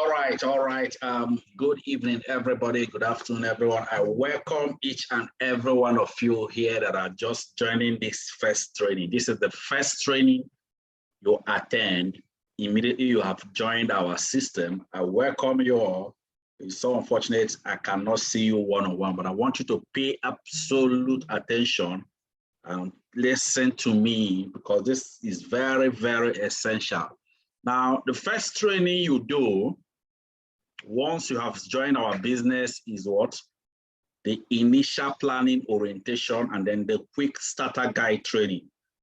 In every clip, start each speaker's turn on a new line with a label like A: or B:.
A: All right. Good evening, everybody. Good afternoon, everyone. I welcome each and every one of you here that are just joining this first training. This is the first training you attend. Immediately you have joined our system. I welcome you all. It's so unfortunate I cannot see you one-on-one, but I want you to pay absolute attention and listen to me because this is very, very essential. Now, the first training you do once you have joined our business is what? The initial planning orientation and then the quick starter guide training.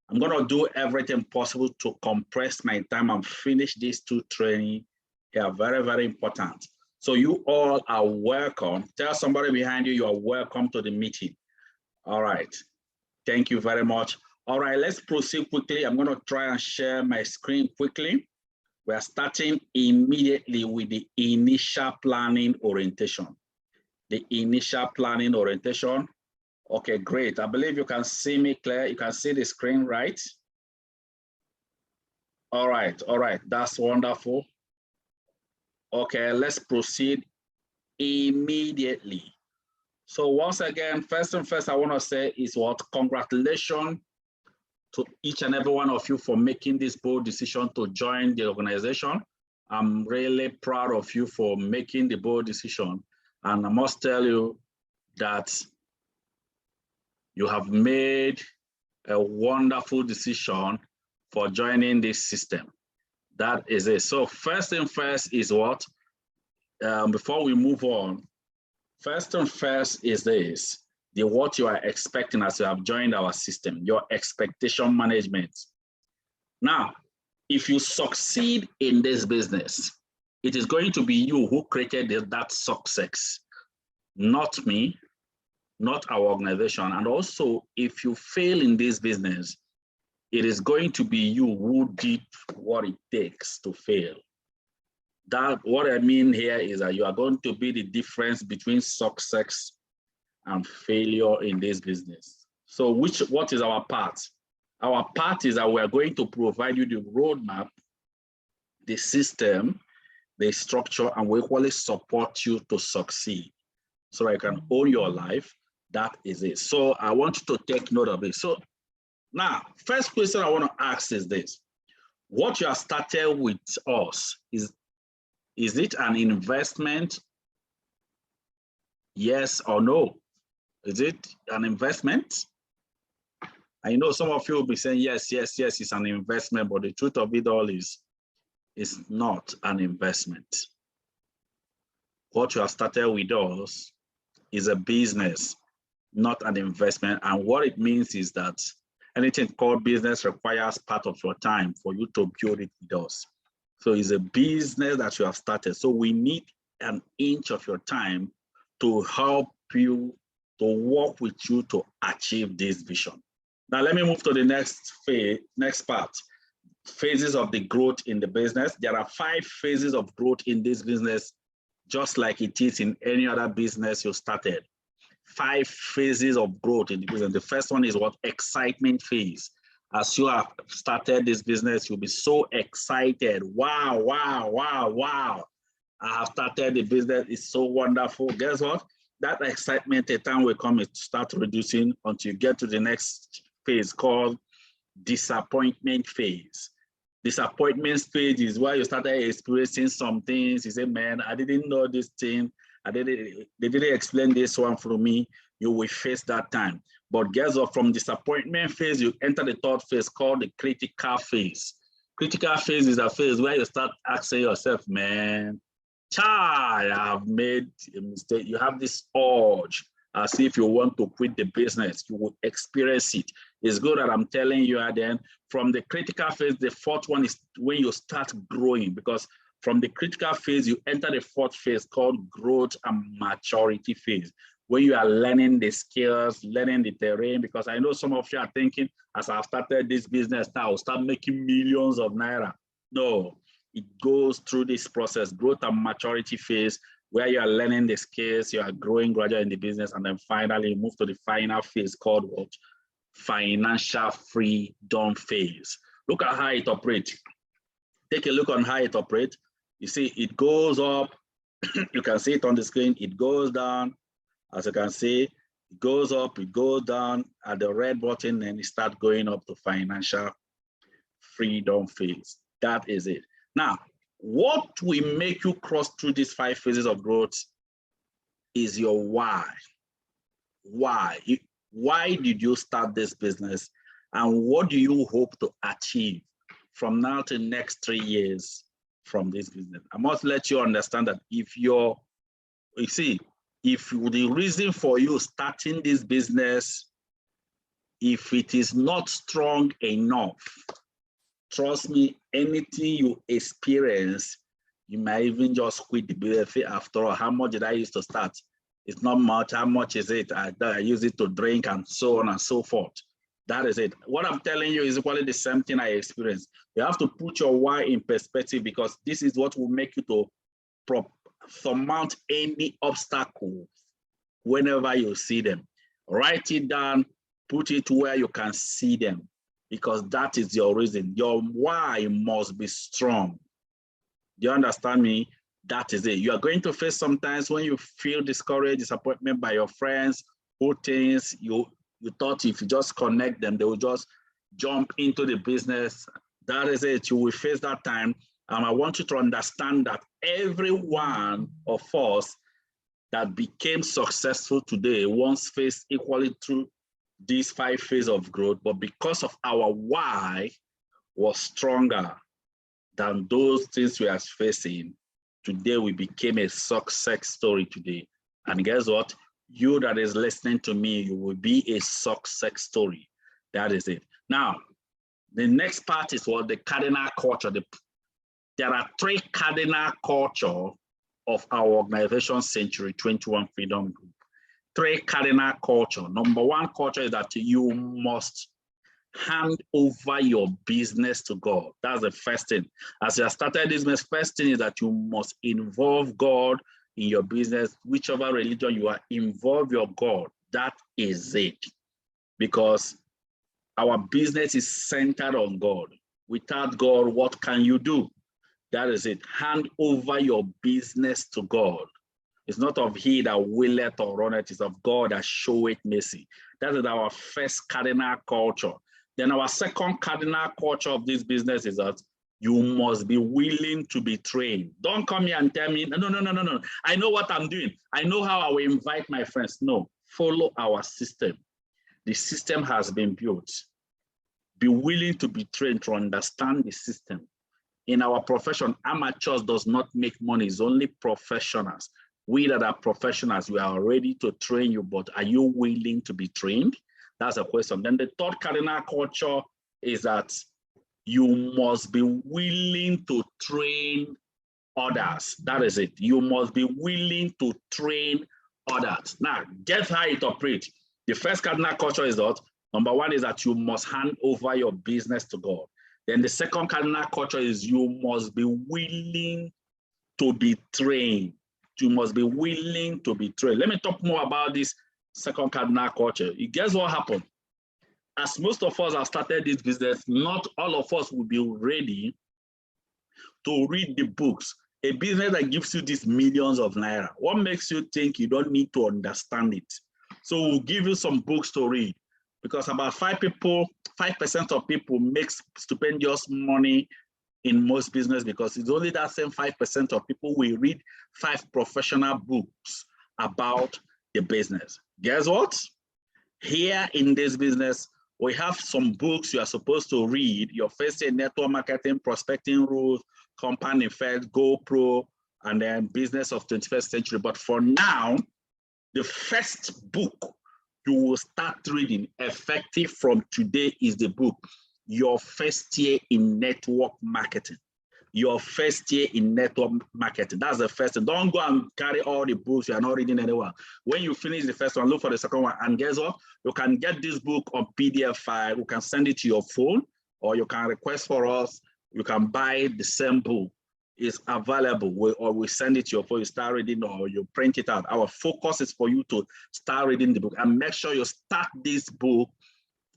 A: I'm going to do everything possible to compress my time and finish these two trainings. They are very, very important. So you all are welcome. Tell somebody behind you, you are welcome to the meeting. All right. Thank you very much. All right, let's proceed quickly. I'm going to try and share my screen quickly. We are starting immediately with the initial planning orientation. The initial planning orientation. Okay, great. I believe you can see me clear. You can see the screen, right? All right, that's wonderful. Okay, let's proceed immediately. So once again, first and first, I want to say is what? Congratulations to each and every one of you for making this bold decision to join the organization. I'm really proud of you for making the bold decision. And I must tell you that you have made a wonderful decision for joining this system. That is it. So first and first is what? Before we move on, first and first is this. What you are expecting as you have joined our system, your expectation management. Now, if you succeed in this business, it is going to be you who created that success, not me, not our organization. And also, if you fail in this business, it is going to be you who did what it takes to fail. That what I mean here is that you are going to be the difference between success and failure in this business. So what is our part? Our part is that we are going to provide you the roadmap, the system, the structure, and we equally support you to succeed. So I can own your life. That is it. So I want you to take note of it. So now, first question I want to ask is this. What you have started with us, is it an investment? Yes or no? Is it an investment? I know some of you will be saying, yes, it's an investment, but the truth of it all is it's not an investment. What you have started with us is a business, not an investment. And what it means is that anything called business requires part of your time for you to build it with us. So it's a business that you have started. So we need an inch of your time to help you, to work with you to achieve this vision. Now, let me move to the next phase, next part, phases of the growth in the business. There are 5 phases of growth in this business, just like it is in any other business you started. 5 phases of growth in the business. The first one is what? Excitement phase. As you have started this business, you'll be so excited. Wow. I have started the business. It's so wonderful. Guess what? That excitement, the time will come, it start reducing until you get to the next phase called disappointment phase. Disappointment phase is where you started experiencing some things. You say, man, I didn't know this thing. They didn't explain this one for me. You will face that time. But guess what? From disappointment phase, you enter the third phase called the critical phase. Critical phase is a phase where you start asking yourself, man, I have made a mistake. You have this urge as if you want to quit the business. You will experience it. It's good that I'm telling you then from the critical phase, the fourth one is when you start growing, because from the critical phase, you enter the fourth phase called growth and maturity phase, where you are learning the skills, learning the terrain, because I know some of you are thinking, as I've started this business now, I'll start making millions of naira. No. It goes through this process, growth and maturity phase, where you are learning the skills, you are growing gradually in the business, and then finally you move to the final phase called what? Financial freedom phase. Look at how it operates. Take a look on how it operates. You see, it goes up. You can see it on the screen. It goes down. As you can see, it goes up, it goes down at the red button, and it starts going up to financial freedom phase. That is it. Now, what will make you cross through these 5 phases of growth is your why. Why? Why did you start this business? And what do you hope to achieve from now to the next 3 years from this business? I must let you understand that if the reason for you starting this business, if it is not strong enough, trust me, anything you experience, you might even just quit the business. After all, how much did I use to start? It's not much. How much is it? I use it to drink and so on and so forth. That is it. What I'm telling you is equally the same thing I experienced. You have to put your why in perspective, because this is what will make you to surmount any obstacles whenever you see them. Write it down, put it where you can see them, because that is your reason. Your why must be strong. Do you understand me? That is it. You are going to face sometimes when you feel discouraged, disappointment by your friends, who things you thought if you just connect them, they will just jump into the business. That is it. You will face that time. And I want you to understand that every one of us that became successful today once faced equally through these 5 phases of growth, but because of our why was stronger than those things we are facing, today we became a success story today. And guess what? You that is listening to me, you will be a success story. That is it. Now, the next part is what the cardinal culture. There are 3 cardinal culture of our organization, Century 21 Freedom Group. 3 cardinal culture. Number 1 culture is that you must hand over your business to God. That's the first thing. As you have started this business, first thing is that you must involve God in your business. Whichever religion you are, involve your God. That is it. Because our business is centered on God. Without God, what can you do? That is it. Hand over your business to God. It's not of he that willeth or runneth, it's of God that showeth mercy. That is our first cardinal culture. Then our second cardinal culture of this business is that you must be willing to be trained. Don't come here and tell me, no. I know what I'm doing. I know how I will invite my friends. No, follow our system. The system has been built. Be willing to be trained to understand the system. In our profession, amateurs does not make money. It's only professionals. We that are professionals, we are ready to train you, but are you willing to be trained? That's a question. Then the third cardinal culture is that you must be willing to train others. That is it. You must be willing to train others. Now, guess how it operates. The first cardinal culture is that, number 1 is that you must hand over your business to God. Then the second cardinal culture is you must be willing to be trained. You must be willing to be trained. Let me talk more about this second cardinal culture. Guess what happened? As most of us have started this business, not all of us will be ready to read the books. A business that gives you these millions of naira, what makes you think you don't need to understand it? So we'll give you some books to read, because about 5% of people make stupendous money in most business, because it's only that same 5% of people will read 5 professional books about the business. Guess what? Here in this business, we have some books you are supposed to read. Your first aid, network marketing, prospecting rules, compound effect, GoPro, and then business of 21st century. But for now, the first book you will start reading effective from today is the book, Your First Year in Network Marketing. Your first year in network marketing. That's the first thing. Don't go and carry all the books you are not reading anywhere. When you finish the first one, look for the second one. And guess what? You can get this book on PDF file. You can send it to your phone, or you can request for us. You can buy the same book. It's available, or we send it to your phone, you start reading, or you print it out. Our focus is for you to start reading the book, and make sure you start this book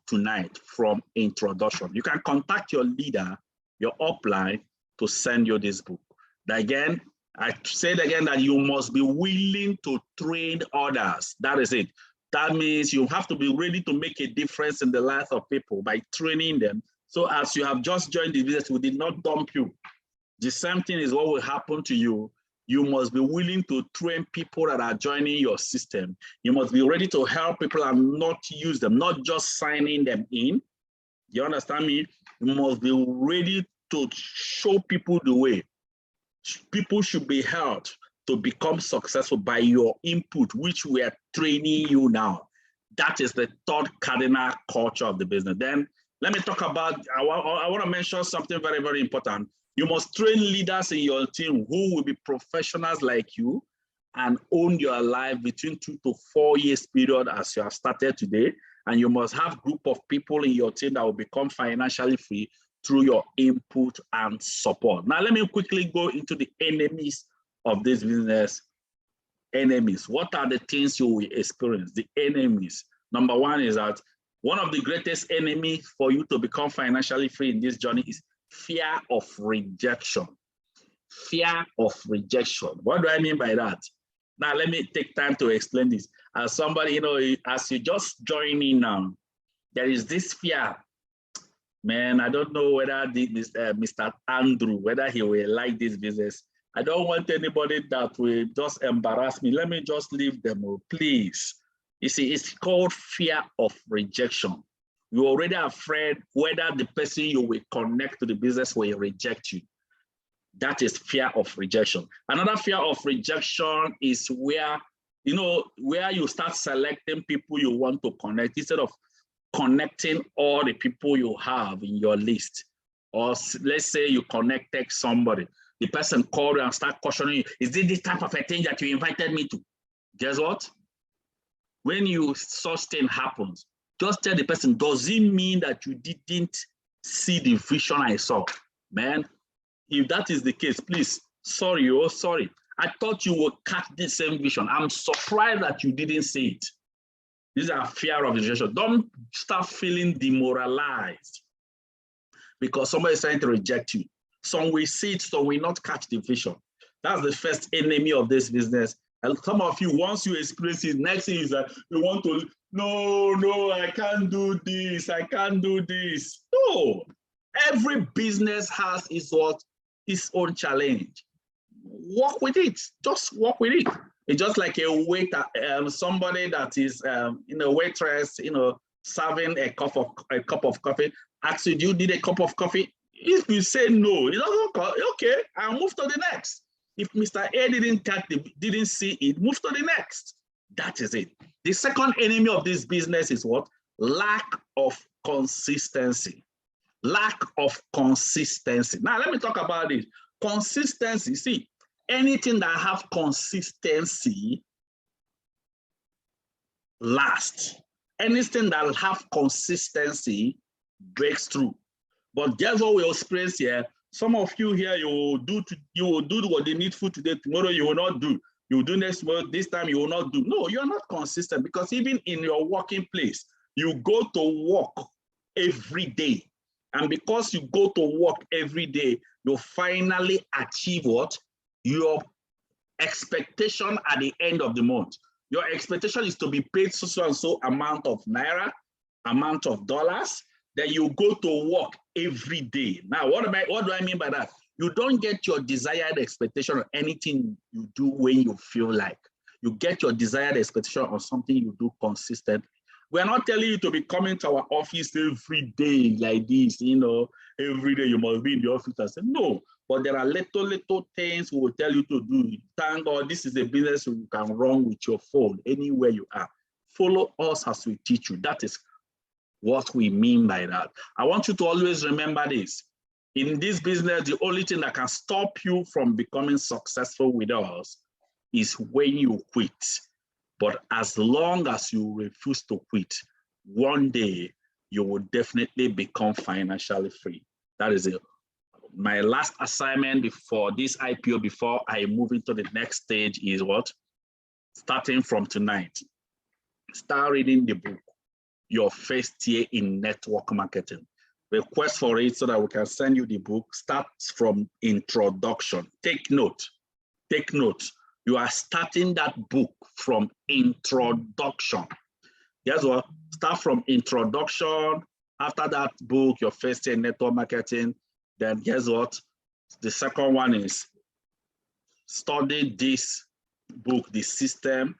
A: tonight from introduction. You can contact your leader, your upline, to send you this book. Again, I said again that you must be willing to train others. That is it. That means you have to be ready to make a difference in the life of people by training them. So as you have just joined the business, we did not dump you. The same thing is what will happen to you. You must be willing to train people that are joining your system. You must be ready to help people and not use them, not just signing them in. You understand me? You must be ready to show people the way. People should be helped to become successful by your input, which we are training you now. That is the third cardinal culture of the business. Then let me talk about, I want to mention something very, very important. You must train leaders in your team who will be professionals like you and own your life between 2 to 4 years period as you have started today. And you must have a group of people in your team that will become financially free through your input and support. Now, let me quickly go into the enemies of this business. Enemies. What are the things you will experience? The enemies. Number one is that one of the greatest enemies for you to become financially free in this journey is fear of rejection. Fear of rejection. What do I mean by that? Now, let me take time to explain this. As somebody, as you just join in now, there is this fear. Man, I don't know whether Mr. Andrew, whether he will like this business. I don't want anybody that will just embarrass me. Let me just leave them, please. You see, it's called fear of rejection. You're already afraid whether the person you will connect to the business will reject you. That is fear of rejection. Another fear of rejection is where, where you start selecting people you want to connect instead of connecting all the people you have in your list. Or let's say you connected somebody. The person called you and start questioning you. Is it this type of a thing that you invited me to? Guess what? When such thing happens, just tell the person, does it mean that you didn't see the vision I saw? Man, if that is the case, please, sorry. I thought you would catch the same vision. I'm surprised that you didn't see it. These are fear of rejection. Don't start feeling demoralized because somebody is trying to reject you. Some will see it, some will not catch the vision. That's the first enemy of this business. And some of you, once you experience it, next thing is that you want to, no, I can't do this, I can't do this. No, every business has its own challenge. Work with it, just work with it. It's just like a waiter, somebody that is, waitress, serving a cup of coffee, asks you, do you need a cup of coffee? If you say no, it doesn't, okay, I'll move to the next. If Mr. A didn't see it, move to the next. That is it. The second enemy of this business is what? Lack of consistency. Lack of consistency. Now, let me talk about it. Consistency, see, anything that have consistency lasts. Anything that have consistency breaks through. But that's what we experience here. Some of you here, you will do what they need for today. Tomorrow you will not do. You will do next month. This time you will not do. No, you are not consistent because even in your working place, you go to work every day. And because you go to work every day, you finally achieve what? Your expectation at the end of the month. Your expectation is to be paid so and so amount of naira, amount of dollars. Then you go to work every day. Now, what do I mean by that? You don't get your desired expectation on anything you do when you feel like. You get your desired expectation on something you do consistently. We're not telling you to be coming to our office every day like this, every day you must be in the office. I said, no, but there are little things we will tell you to do. Thank God this is a business you can run with your phone anywhere you are. Follow us as we teach you. That is what we mean by that. I want you to always remember this. In this business, the only thing that can stop you from becoming successful with us is when you quit. But as long as you refuse to quit, one day you will definitely become financially free. That is it. My last assignment before this IPO, before I move into the next stage, is what? Starting from tonight, start reading the book, Your First Year in Network Marketing. request for it so that we can send you the book. Starts from introduction. Take note. Take note. You are starting that book from introduction. Guess what? Start from introduction. After that book, your first year network marketing. Then guess what? The second one is study this book, The System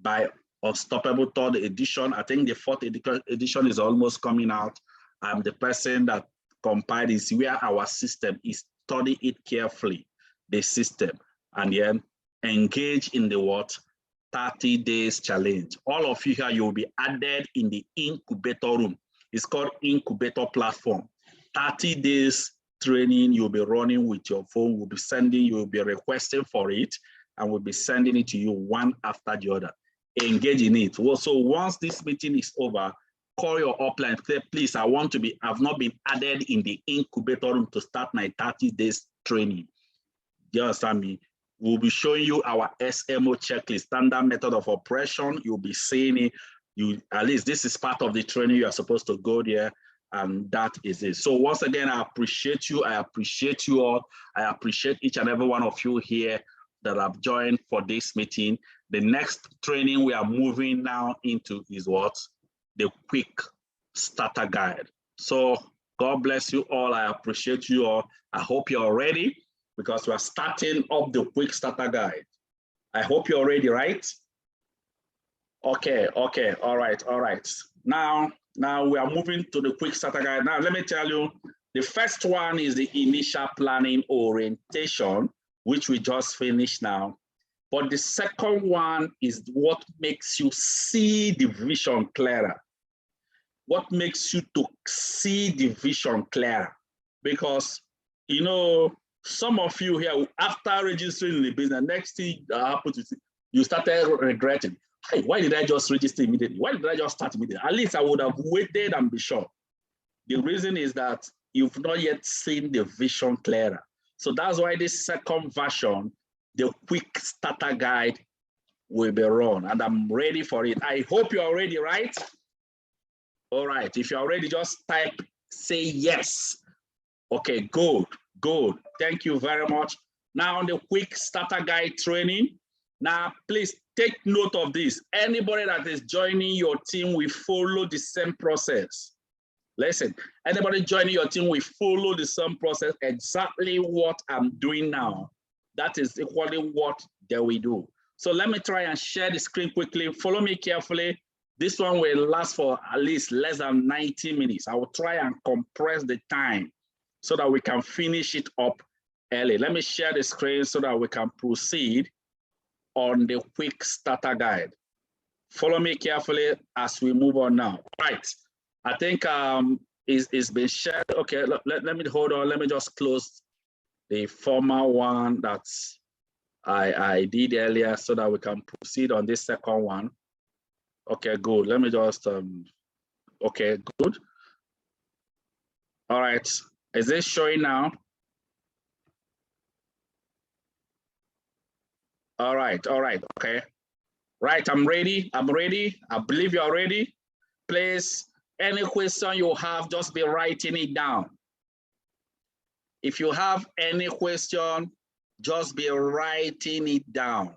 A: by Unstoppable Third edition. I think the fourth edition is almost coming out. I'm the person that compiled is where our system is. Study it carefully, the system, and then engage in the what? 30 days challenge. All of you here, you will be added in the incubator room. It's called incubator platform. 30 days training you'll be running with your phone. We'll be sending, you'll be requesting for it, and we'll be sending it to you one after the other. Engage in it. So once this meeting is over, call your upline. Say, please, I've not been added in the incubator room to start my 30 days training. Do you understand me? We'll be showing you our SMO checklist, standard method of operation. You'll be seeing it. At least this is part of the training. You are supposed to go there, and that is it. So once again, I appreciate you. I appreciate you all. I appreciate each and every one of you here that have joined for this meeting. The next training we are moving now into is what? The quick starter guide. So God bless you all. I appreciate you all. I hope you're ready, because we're starting up the quick starter guide. I hope you're ready, right? Okay, all right. Now we are moving to the quick starter guide. Now, let me tell you, the first one is the initial planning orientation, which we just finished now. But the second one is what makes you see the vision clearer. What makes you to see the vision clearer? Because, you know, some of you here, after registering in the business, next thing that happens is you started regretting. Hey, why did I just register immediately? Why did I just start immediately? At least I would have waited and be sure. The reason is that you've not yet seen the vision clearer. So that's why this second version, the quick starter guide, will be run, and I'm ready for it. I hope you're ready, right? All right, if you're ready, just type, say yes. Okay, good. Thank you very much. Now on the quick starter guide training, now please take note of this. Anybody that is joining your team will follow the same process. Listen, anybody joining your team will follow the same process, exactly what I'm doing now. That is equally what they will do. So let me try and share the screen quickly. Follow me carefully. This one will last for at least less than 90 minutes. I will try and compress the time so that we can finish it up early. Let me share the screen so that we can proceed on the quick starter guide. Follow me carefully as we move on now. Right, I think it's been shared. Okay, let me hold on. Let me just close the former one that I did earlier so that we can proceed on this second one. Okay, good. Let me just, okay, good. All right, is this showing now? All right, okay. Right, I'm ready. I believe you're ready. Please, any question you have, just be writing it down. If you have any question, just be writing it down.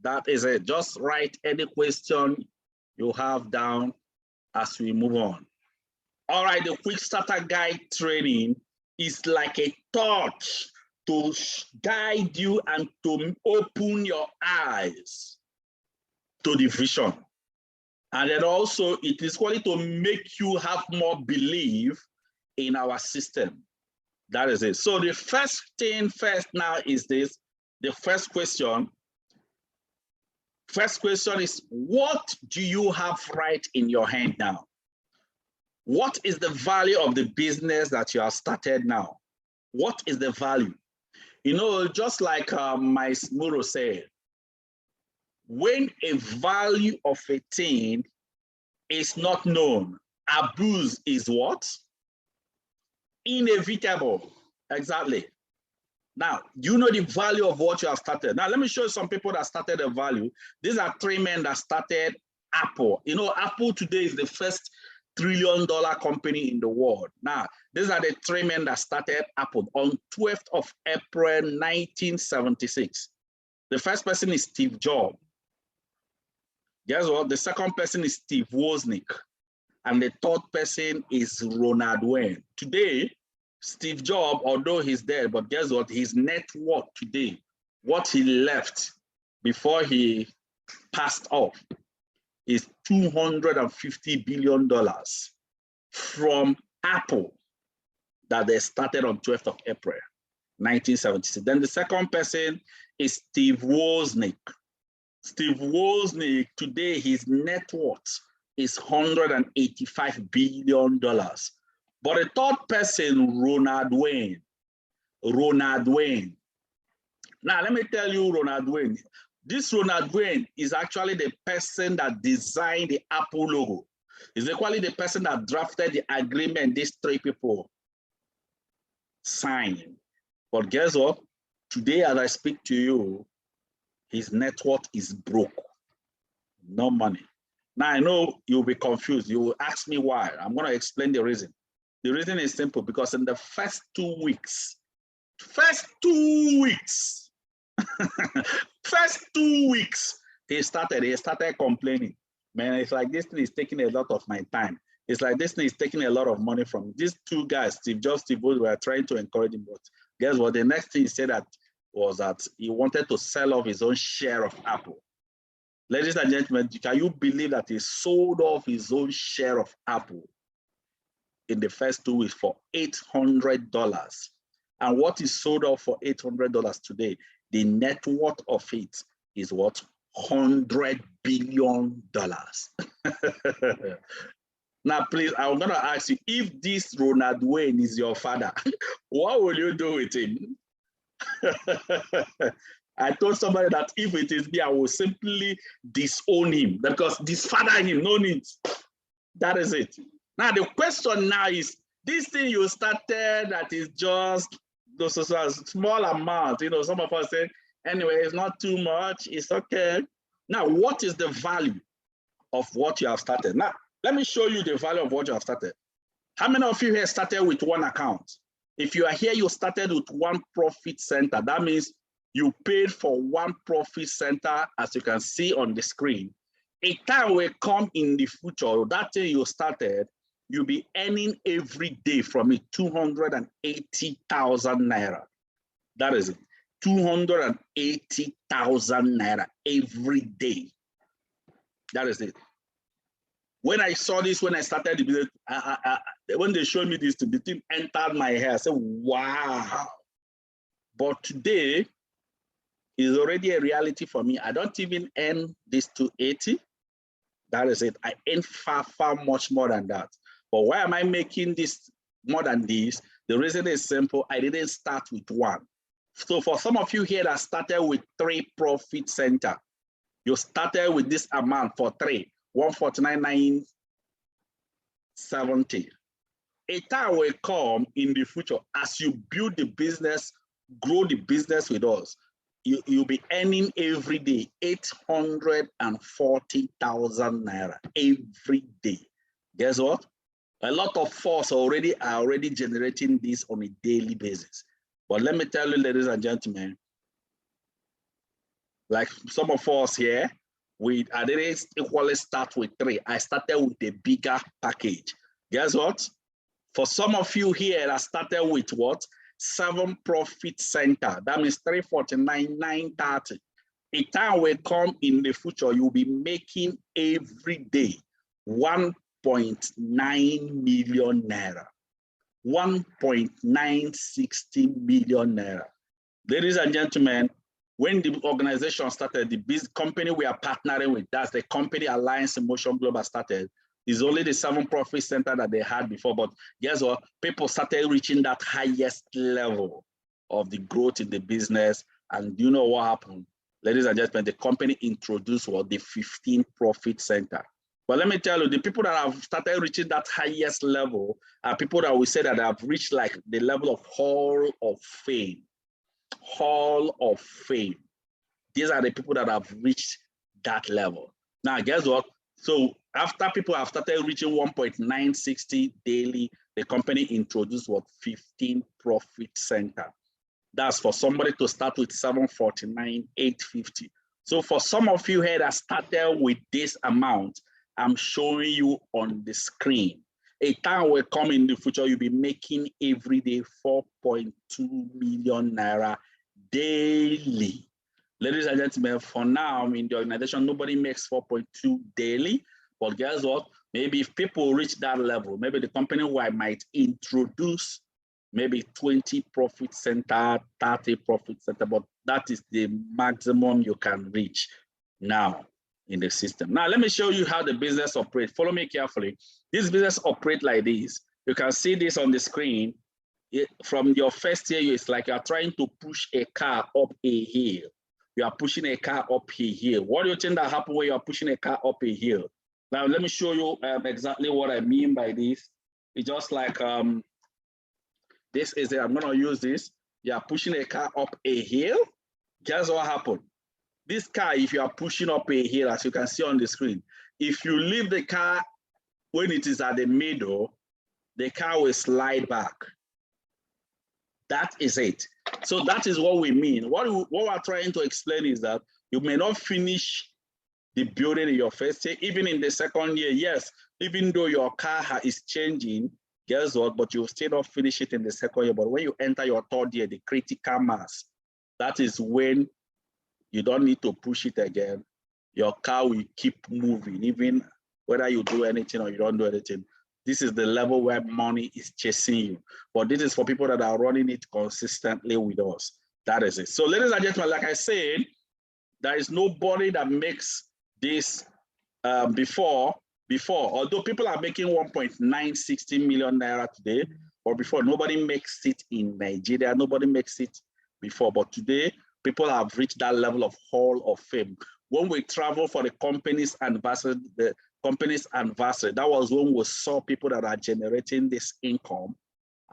A: That is it. Just write any question you have down as we move on. All right, the quick starter guide training is like a torch to guide you and to open your eyes to the vision. And then also it is going to make you have more belief in our system. That is it. So the first thing first now is this, the first question. First question is, what do you have right in your hand now? What is the value of the business that you have started now? What is the value? You know, just like my Muro said, when a value of a thing is not known, abuse is what? Inevitable. Exactly. Now, you know the value of what you have started. Now, let me show you some people that started a value. These are three men that started Apple. You know, Apple today is the first trillion company in the world. Now, these are the three men that started Apple on 12th of April, 1976. The first person is Steve Jobs. Guess what? The second person is Steve Wozniak. And the third person is Ronald Wayne. Today, Steve Jobs, although he's dead, but guess what? His net worth today, what he left before he passed off, is $250 billion from Apple that they started on 12th of April, 1976. Then the second person is Steve Wozniak. Steve Wozniak, today his net worth is $185 billion. But the third person, Ronald Wayne. Now, let me tell you, Ronald Wayne. This Ronald Wayne is actually the person that designed the Apple logo. He's actually the person that drafted the agreement these three people signed. But guess what? Today, as I speak to you, his net worth is broke. No money. Now, I know you'll be confused. You will ask me why. I'm going to explain the reason. The reason is simple, because in the first 2 weeks, he started complaining. Man, it's like this thing is taking a lot of my time. It's like this thing is taking a lot of money from me. These two guys, Steve Jobs, Steve Wozniak, were trying to encourage him. But guess what? The next thing he said was that he wanted to sell off his own share of Apple. Ladies and gentlemen, can you believe that he sold off his own share of Apple in the first 2 weeks for $800? And what is sold off for $800 today, the net worth of it is what? $100 billion. Now, please, I'm going to ask you, if this Ronald Wayne is your father, what will you do with him? I told somebody that if it is me, I will simply disown him, because disfather him, no need. That is it. Now, the question now is, this thing you started that is just those small amount, you know, some of us say, anyway, it's not too much, it's okay. Now, what is the value of what you have started? Now, let me show you the value of what you have started. How many of you here started with one account? If you are here, you started with one profit center. That means you paid for one profit center, as you can see on the screen. A time will come in the future, that thing you started, you'll be earning every day from it 280,000 naira. That is it, 280,000 naira every day. That is it. When I saw this, when I started the business, when they showed me this, the thing entered my head. I said, wow. But today is already a reality for me. I don't even earn this 280. That is it. I earn far, far much more than that. But why am I making this more than this? The reason is simple. I didn't start with one. So for some of you here that started with 3 profit center, you started with this amount for 3, 149,970. A time will come in the future as you build the business, grow the business with us, you'll be earning every day 840,000 naira every day. Guess what? A lot of us are already generating this on a daily basis. But let me tell you, ladies and gentlemen, like some of us here, I didn't equally start with 3. I started with a bigger package. Guess what? For some of you here that started with what? 7 profit center. That means 349,930. A time will come in the future, you'll be making every day 1.9 million naira. 1.960 million naira. Ladies and gentlemen, when the organization started, the business company we are partnering with, that's the company Alliance in Motion Global started, is only the 7 profit center that they had before. But guess what? People started reaching that highest level of the growth in the business. And do you know what happened? Ladies and gentlemen, the company introduced what? The 15 profit center. But let me tell you, the people that have started reaching that highest level are people that we say that have reached like the level of Hall of Fame. Hall of Fame. These are the people that have reached that level. Now, guess what? So after people have started reaching 1.960 daily, the company introduced what 15 profit center. That's for somebody to start with 749, 850. So for some of you here that started with this amount, I'm showing you on the screen. A time will come in the future, you'll be making every day 4.2 million naira daily. Ladies and gentlemen, for now in the organization, nobody makes 4.2 daily. But guess what? Maybe if people reach that level, maybe the company might introduce maybe 20 profit center, 30 profit center, but that is the maximum you can reach now in the system. Now, let me show you how the business operates. Follow me carefully. This business operates like this. You can see this on the screen. From your first year, it's like you're trying to push a car up a hill. You are pushing a car up a hill. What do you think that happens when you are pushing a car up a hill? Now, let me show you exactly what I mean by this. It's just like, this is it. I'm going to use this. You are pushing a car up a hill. Guess what happened? This car, if you are pushing up a hill, as you can see on the screen, if you leave the car when it is at the middle, the car will slide back. That is it. So that is what we mean. What we're trying to explain is that you may not finish the building in your first year, even in the second year. Yes, even though your car is changing, guess what? But you still not finish it in the second year. But when you enter your third year, the critical mass, that is when you don't need to push it again. Your car will keep moving, even whether you do anything or you don't do anything. This is the level where money is chasing you. But this is for people that are running it consistently with us. That is it. So ladies and gentlemen, like I said, there is nobody that makes this before, although people are making 1.960 million naira today, or before, nobody makes it in Nigeria, nobody makes it before, but today, people have reached that level of Hall of Fame. When we travel for the company's anniversary, that was when we saw people that are generating this income,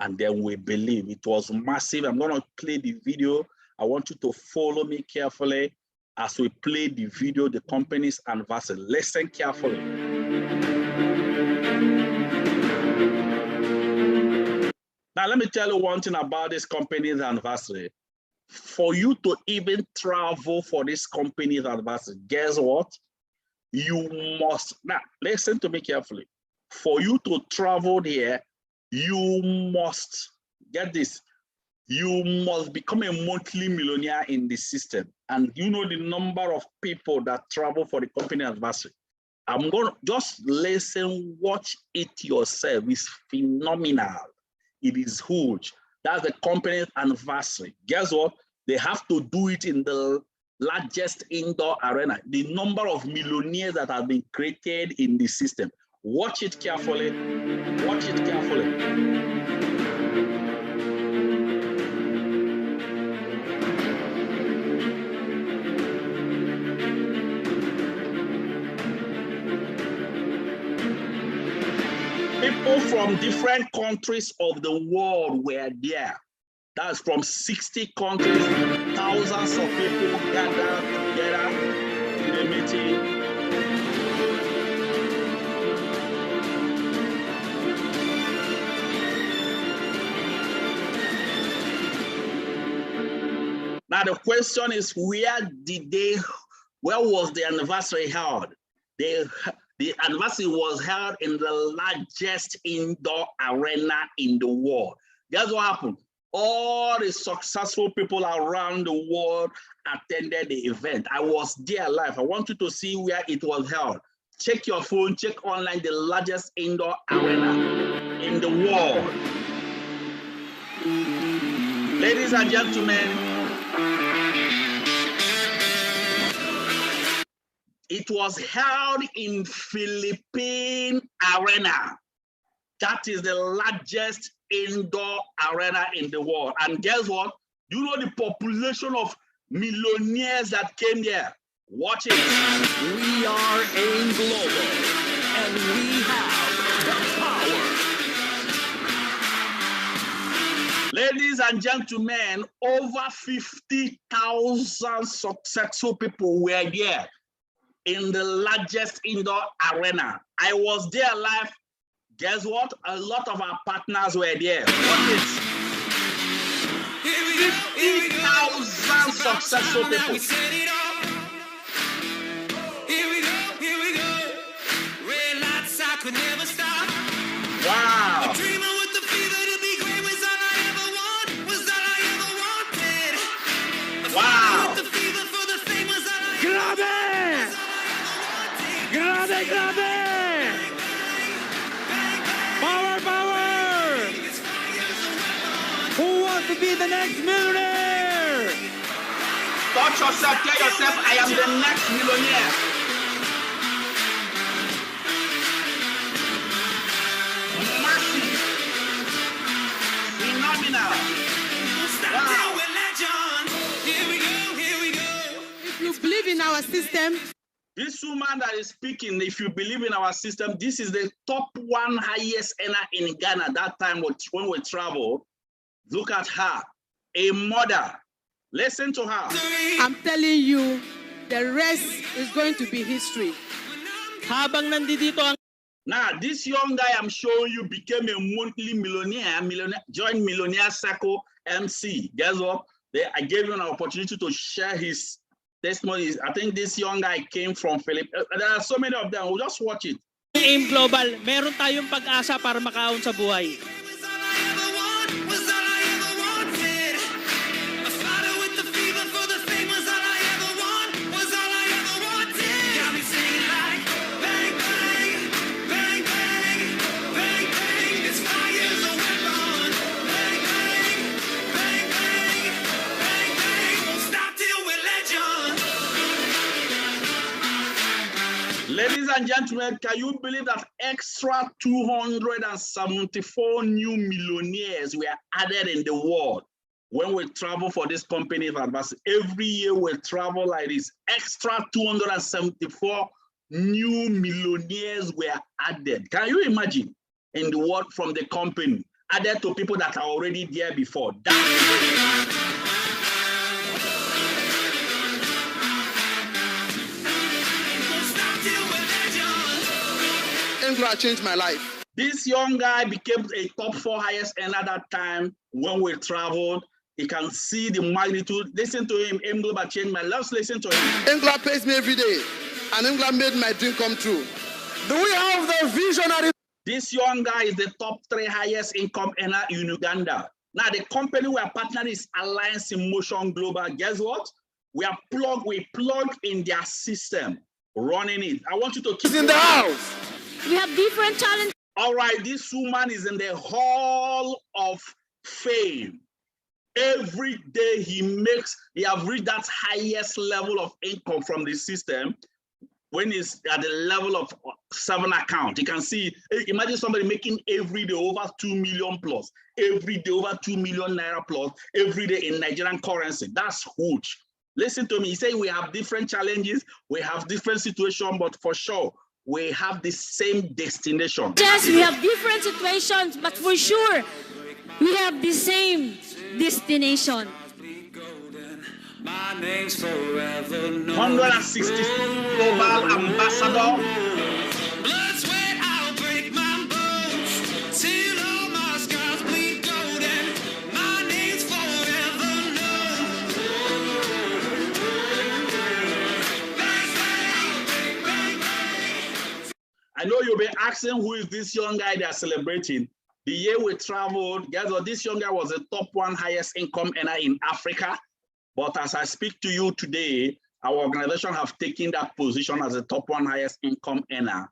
A: and then we believe it was massive. I'm gonna play the video. I want you to follow me carefully as we play the video, the company's anniversary. Listen carefully. Now, let me tell you one thing about this company's anniversary. For you to even travel for this company's anniversary, guess what? You must, now listen to me carefully. For you to travel there, you must, get this, you must become a monthly millionaire in the system. And you know the number of people that travel for the company anniversary. I'm going to just listen, watch it yourself. It's phenomenal. It is huge. That's the company's anniversary. Guess what? They have to do it in the largest indoor arena. The number of millionaires that have been created in the system. Watch it carefully. Watch it carefully. People from different countries of the world were there. That's from 60 countries, thousands of people gathered together in the meeting. Now the question is, where was the anniversary held? The anniversary was held in the largest indoor arena in the world. Guess what happened? All the successful people around the world attended the event. I was there live. I want you to see where it was held. Check your phone, check online, the largest indoor arena in the world. Ladies and gentlemen, it was held in Philippine Arena. That is the largest indoor arena in the world. And guess what? You know the population of millionaires that came there. Watch it.
B: We are AIM Global, and we have the power.
A: Ladies and gentlemen, over 50,000 successful people were there. in the largest indoor arena. I was there live. Guess what? A lot of our partners were there. What is 50,000 successful people. Wow. Wow.
B: Grabe! Grabe, grabe! Power, power! Who wants to be the next millionaire?
A: Touch yourself, tell yourself, I am the next millionaire. Massive. Phenomenal. Wow.
C: If you believe in our system,
A: This woman that is speaking, if you believe in our system, this is the top one highest earner in Ghana that time when we travel. Look at her, a mother. Listen to her.
C: I'm telling you, the rest is going to be history.
B: Habang nandito ang
A: Now, this young guy I'm showing you became a monthly millionaire, joined Millionaire Circle MC. Guess what? I gave him an opportunity to share his testimonies. I think this young guy came from Philippines. There are so many of them. We'll just watch it.
B: AIM Global, meron tayong pag-asa para makaahon sa buhay.
A: Ladies and gentlemen, can you believe that extra 274 new millionaires were added in the world when we travel for this company? Every year we travel like this. Extra 274 new millionaires were added. Can you imagine? In the world from the company, added to people that are already there before.
D: England changed my life.
A: This young guy became a top 4 highest earner that time when we traveled. You can see the magnitude. Listen to him. AIM Global changed my life. Let's listen to him.
D: England pays me every day, and England made my dream come true. Do we have the visionary?
A: This young guy is the top 3 highest income earner in Uganda. Now, the company we are partnering is Alliance in Motion Global. Guess what? We plug in their system, running it. I want you to keep
D: in the house.
E: We have different challenges.
A: All right, this woman is in the Hall of Fame. Every day he have reached that highest level of income from the system when he's at the level of 7 account. You can see, imagine somebody making every day over 2 million plus, every day over 2 million naira plus, every day in Nigerian currency. That's huge. Listen to me, he said we have different challenges, we have different situations, but for sure, we have the same destination.
E: Yes, we have different situations, but for sure, we have the same destination.
A: 160 global ambassador.
F: Blood, sweat, I'll break my bones till all my scars bleed golden. My name's forever known.
A: I know you'll be asking who is this young guy they're celebrating. The year we traveled, guys, this young guy was the top 1 highest income earner in Africa. But as I speak to you today, our organization have taken that position as the top 1 highest income earner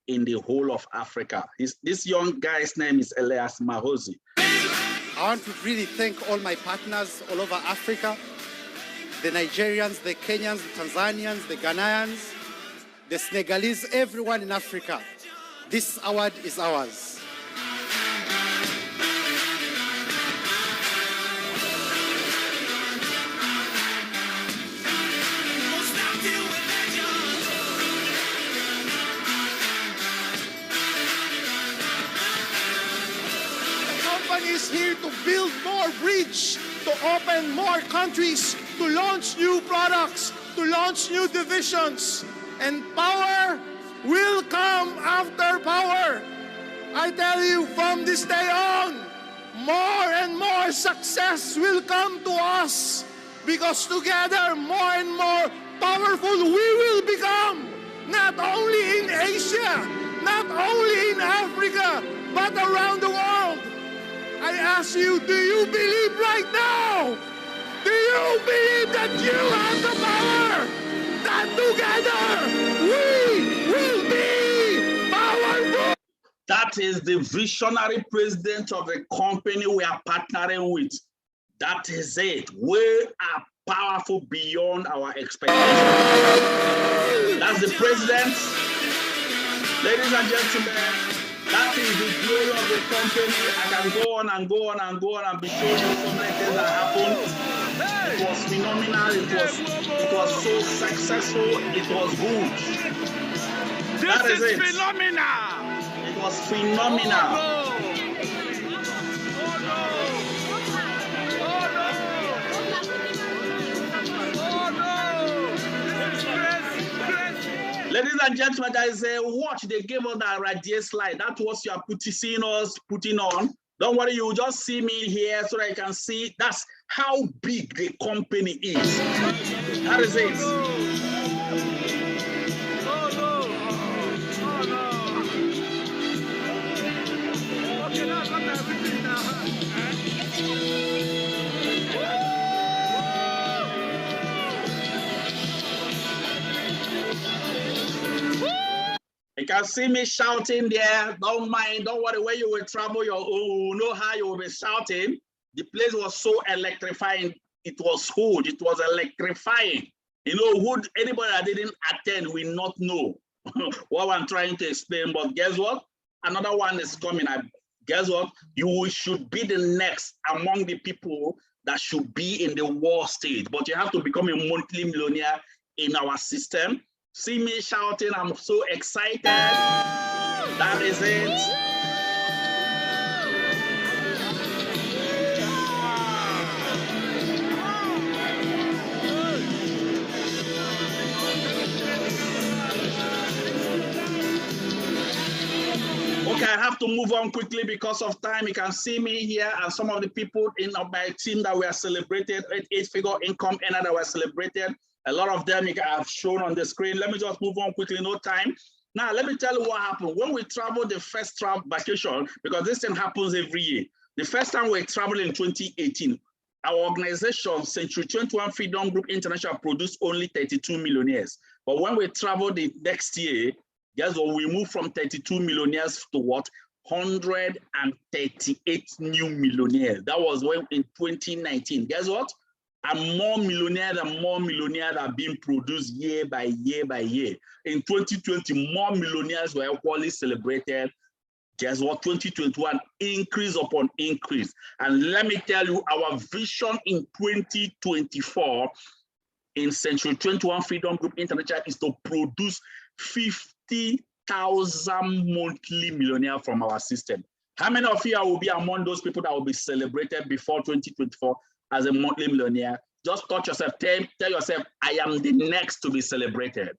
A: in the whole of Africa. This young guy's name is Elias Mahozi.
G: I want to really thank all my partners all over Africa, the Nigerians, the Kenyans, the Tanzanians, the Ghanaians, the Senegalese, everyone in Africa. This award is ours.
H: Is here to build more bridge, to open more countries, to launch new products, to launch new divisions. and power will come after power. I tell you, from this day on, more and more success will come to us because together, more and more powerful we will become, not only in Asia, not only in Africa, but around the world. I ask you, do you believe right now? Do you believe that you have the power? That together we will be powerful?
A: That is the visionary president of the company we are partnering with. That is it. We are powerful beyond our expectations. That's the president. Ladies and gentlemen, that is the glory of the company. I can go on and go on and go on and be showing you so many things that happened. It was phenomenal. It was so successful. It was good. That is it.
H: Phenomenal.
A: It was phenomenal. Ladies and gentlemen, there is a watch they gave us that radiate slide. That was you are seeing us putting on. Don't worry, you will just see me here so that you can see that's how big the company is. That is it. You can see me shouting there. Don't mind, don't worry. Where you will travel, you know how you will be shouting. The place was so electrifying. It was good. It was electrifying. You know, anybody that didn't attend will not know what I'm trying to explain. But guess what? Another one is coming. Guess what? You should be the next among the people that should be in the world stage. But you have to become a monthly millionaire in our system. See me shouting, I'm so excited. That is it. Okay, I have to move on quickly because of time. You can see me here and some of the people in my team that were celebrated, 8-figure income earner that were celebrated. A lot of them I've shown on the screen. Let me just move on quickly, no time. Now, let me tell you what happened. When we traveled the first travel vacation, because this thing happens every year. The first time we traveled in 2018, our organization, Century 21 Freedom Group International, produced only 32 millionaires. But when we traveled the next year, guess what? We moved from 32 millionaires to what? 138 new millionaires. That was when in 2019. Guess what? And more millionaires are being produced year by year by year. In 2020, more millionaires were equally celebrated. Guess what? 2021, increase upon increase. And let me tell you, our vision in 2024 in Century 21 Freedom Group International is to produce 50,000 monthly millionaires from our system. How many of you will be among those people that will be celebrated before 2024 as a monthly millionaire? Just touch yourself, tell yourself, I am the next to be celebrated.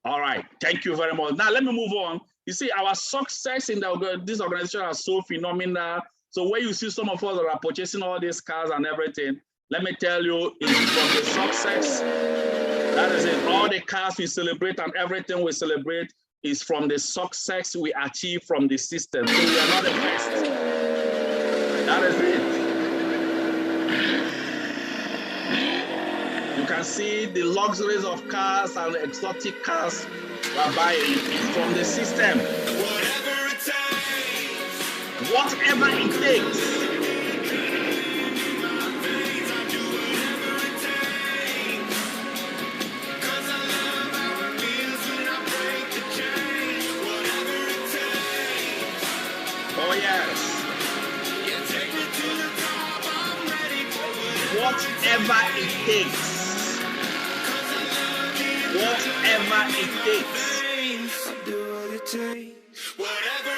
A: All right, thank you very much. Now let me move on. You see, our success in this organization are so phenomenal. So when you see some of us that are purchasing all these cars and everything, let me tell you, it's from the success. That is it. All the cars we celebrate and everything we celebrate is from the success we achieve from the system. So we are not the best. That is it. You can see the luxuries of cars and the exotic cars we're buying from the system.
F: Whatever it takes.
A: Whatever it takes. Oh yes. Whatever it takes. Whatever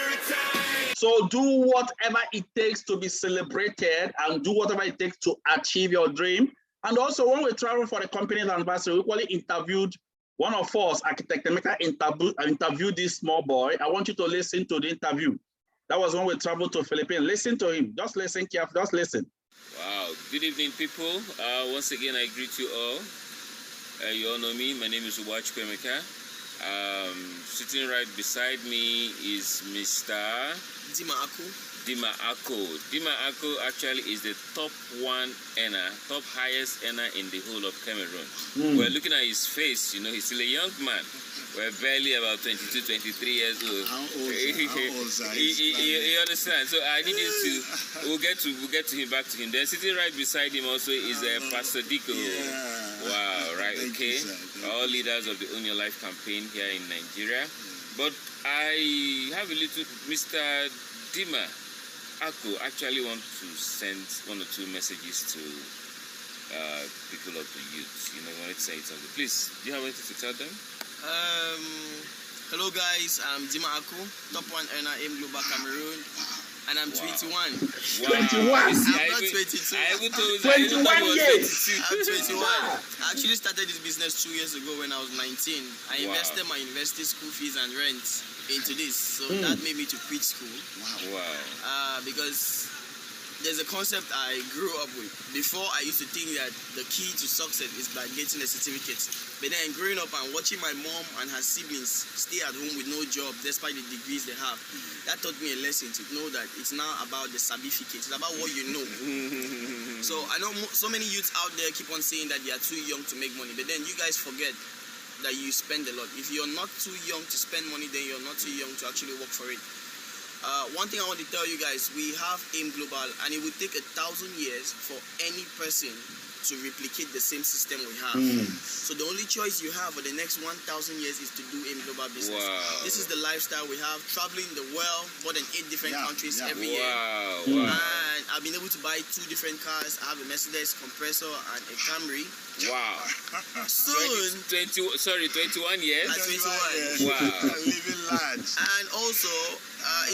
A: it takes. So do whatever it takes to be celebrated and do whatever it takes to achieve your dream. And also when we travel for the company's anniversary, we equally interviewed One of us, Architect Emeka, interviewed this small boy. I want you to listen to the interview. That was when we traveled to Philippines. Listen to him. Just listen carefully. Just listen.
I: Wow. Good evening, people. Once again, I greet you all. You all know me. My name is Uwachukwu Emeka. Sitting right beside me is Mr.
J: Dima Ako.
I: Dima Ako. Dima Ako actually is the top one earner, top highest earner in the whole of Cameroon. We're looking at his face, you know, he's still a young man. We're barely about 22, 23 years old.
J: How old
I: you understand? So I need you to, we'll get to him, back to him. Then sitting right beside him also is Pastor Diko.
J: Yeah.
I: Wow, right,
J: Thank
I: okay.
J: you, sir.
I: All leaders of the Own Your Life campaign here in Nigeria. But I have a little, Mr. Dima Ako actually want to send one or two messages to people of the youth. You know, I wanted to say something. Please, do you have anything to tell them?
J: Hello guys, I'm Dima Ako, top one earner in Global Cameroon, and I'm 21.
I: Wow.
A: 21?
J: I'm not 22.
I: I even told
A: 21 years.
J: I'm 21. I actually started this business 2 years ago when I was 19. I invested my university school fees and rent into this, so that made me to quit school.
I: Wow.
J: Because there's a concept I grew up with. Before, I used to think that the key to success is by getting a certificate. But then growing up and watching my mom and her siblings stay at home with no job despite the degrees they have, that taught me a lesson to know that it's now about the certificate. It's about what you know. So I know so many youths out there keep on saying that they are too young to make money. But then you guys forget that you spend a lot. If you're not too young to spend money, then you're not too young to actually work for it. One thing I want to tell you guys, we have AIM Global, and it would take 1,000 years for any person to replicate the same system we have. So the only choice you have for the next 1,000 years is to do AIM Global business.
I: Wow.
J: This is the lifestyle we have, traveling the world, more than 8 different countries every year.
I: Wow.
J: And I've been able to buy 2 different cars. I have a Mercedes compressor and a Camry.
I: Wow.
J: Soon,
I: 21 years?
J: at 21.
I: Wow.
J: Living large. And also,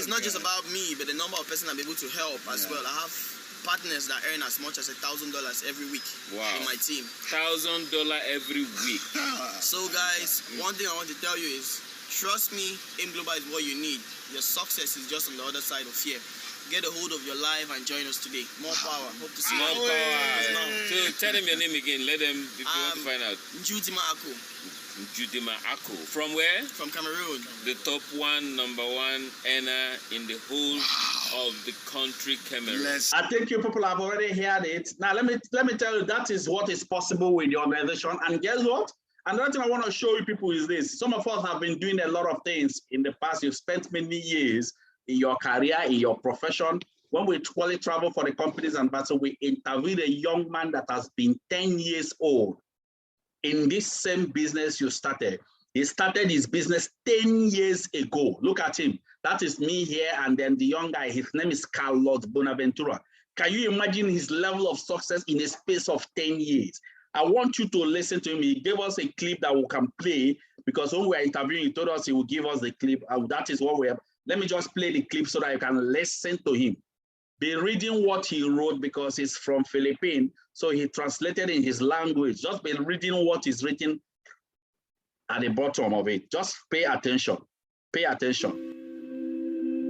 J: it's not just about me, but the number of persons I'm able to help as well. I have partners that earn as much as $1,000 every week in my team.
I: $1,000 every week.
J: So guys, one thing I want to tell you is, trust me, AIM Global is what you need. Your success is just on the other side of fear. Get a hold of your life and join us today. More power. Hope to see you.
I: More power. So tell them your name again. Let them, if you want to find out.
J: Njudima Ako.
I: Njudima Ako. From where?
J: From Cameroon.
I: The top one, number one earner in the whole of the country, Cameroon.
A: I think you people have already heard it. Now let me tell you, that is what is possible with the organization. And guess what? Another thing I want to show you people is this. Some of us have been doing a lot of things in the past. You've spent many years in your career, in your profession. When we truly travel for the company's ambassador, we interviewed a young man that has been 10 years old in this same business you started. He started his business 10 years ago. Look at him. That is me here, and then the young guy, his name is Carlos Bonaventura. Can you imagine his level of success in a space of 10 years? I want you to listen to him. He gave us a clip that we can play, because when we were interviewing, he told us he would give us the clip. That is what we have. Let me just play the clip so that you can listen to him. Be reading what he wrote, because he's from Philippines, so he translated in his language. Just be reading what is written at the bottom of it. Just pay attention. Pay attention.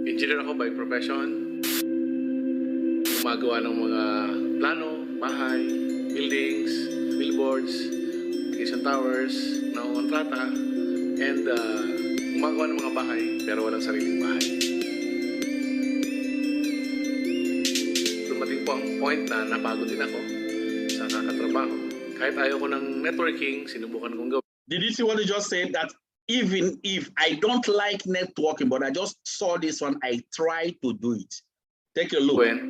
K: Engineer ako by profession. Gumagawa ng mga plano, bahay, buildings, billboards, isang towers, kontrata, and gumagawa ng mga bahay pero walang sariling bahay. Dumating po ang point na napagod din ako sa kakatrabaho. Kahit ayaw ko ng networking, sinubukan kong gawin.
A: Did you see what he just said? That even if I don't like networking, but I just saw this one, I try to do it. Take a look.
K: Good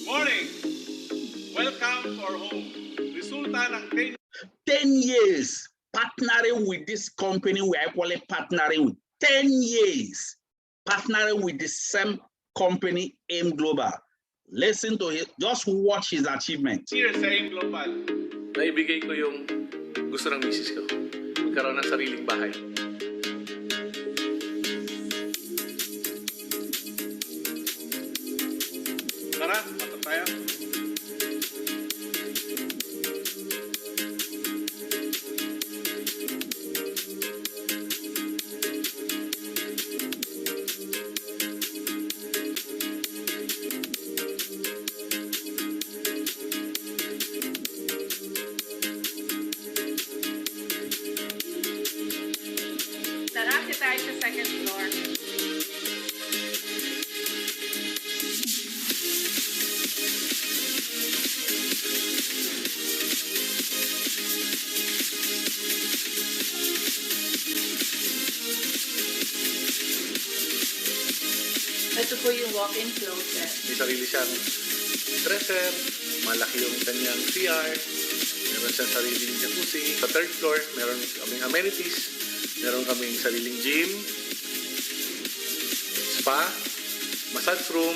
K: morning. Welcome to our home. Resulta ng
A: 10 years partnering with this company we are actually partnering with. 10 years partnering with the same company, AIM Global. Listen to it. Just watch his achievement.
K: Here sa AIM Global, naibigay ko yung gusto ng misis ko. Magkaroon ng sariling bahay. Tara, matok tayo.
L: walk-in closet.
K: May sarili siyang dresser, malaki yung kanyang CR, meron siyang sariling jacuzzi. Sa third floor, meron kaming amenities, meron kaming sariling gym, spa, massage room,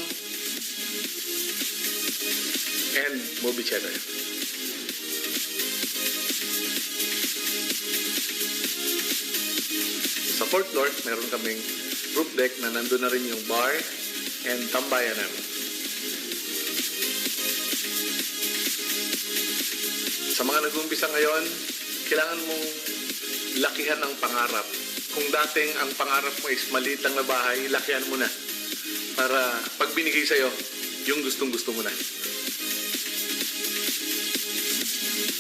K: and movie theater. Sa fourth floor, meron kaming roof deck na nandun na rin yung bar and tambayan namin. Sa mga nag-uumpisa ngayon, kailangan mong lakihan ang pangarap. Kung dating ang pangarap mo is maliit lang na bahay, lakihan mo na. Para pag binigay sa'yo, yung gustong-gusto mo na.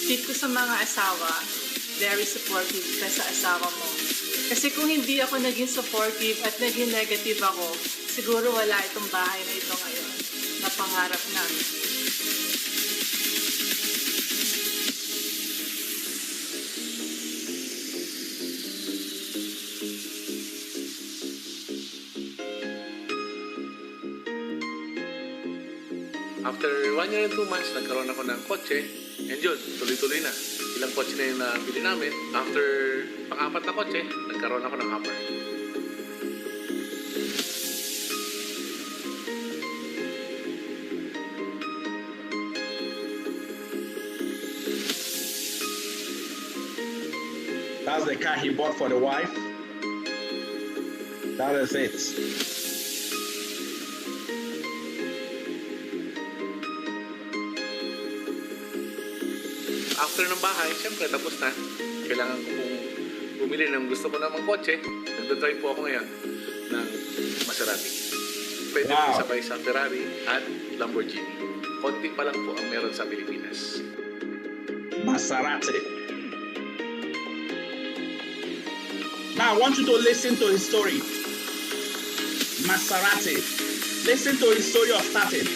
L: Tip ko sa mga asawa, very supportive ka sa asawa mo. Kasi kung hindi ako naging supportive at naging negative ako, siguro wala itong bahay na ito ngayon na pangarap namin.
K: After 1 year and 2 months, nagkaroon ako ng kotse. And yun, tuloy-tuloy na. Ilang kotse na yung nabili namin. After pang-apat na kotse, nagkaroon ako ng hopper.
A: That's the car he bought for the wife. That is it.
K: After ng bahay, syempre tapos na. Kailangan ko pong bumili ng gusto ko namang kotse. Nagdodrive po ako ngayon ng Maserati. Pwede mo sabay sa Ferrari at Lamborghini. Konti pa lang po ang meron sa Pilipinas.
A: Maserati. Now I want you to listen to his story. Maserati. Listen to his story of starting.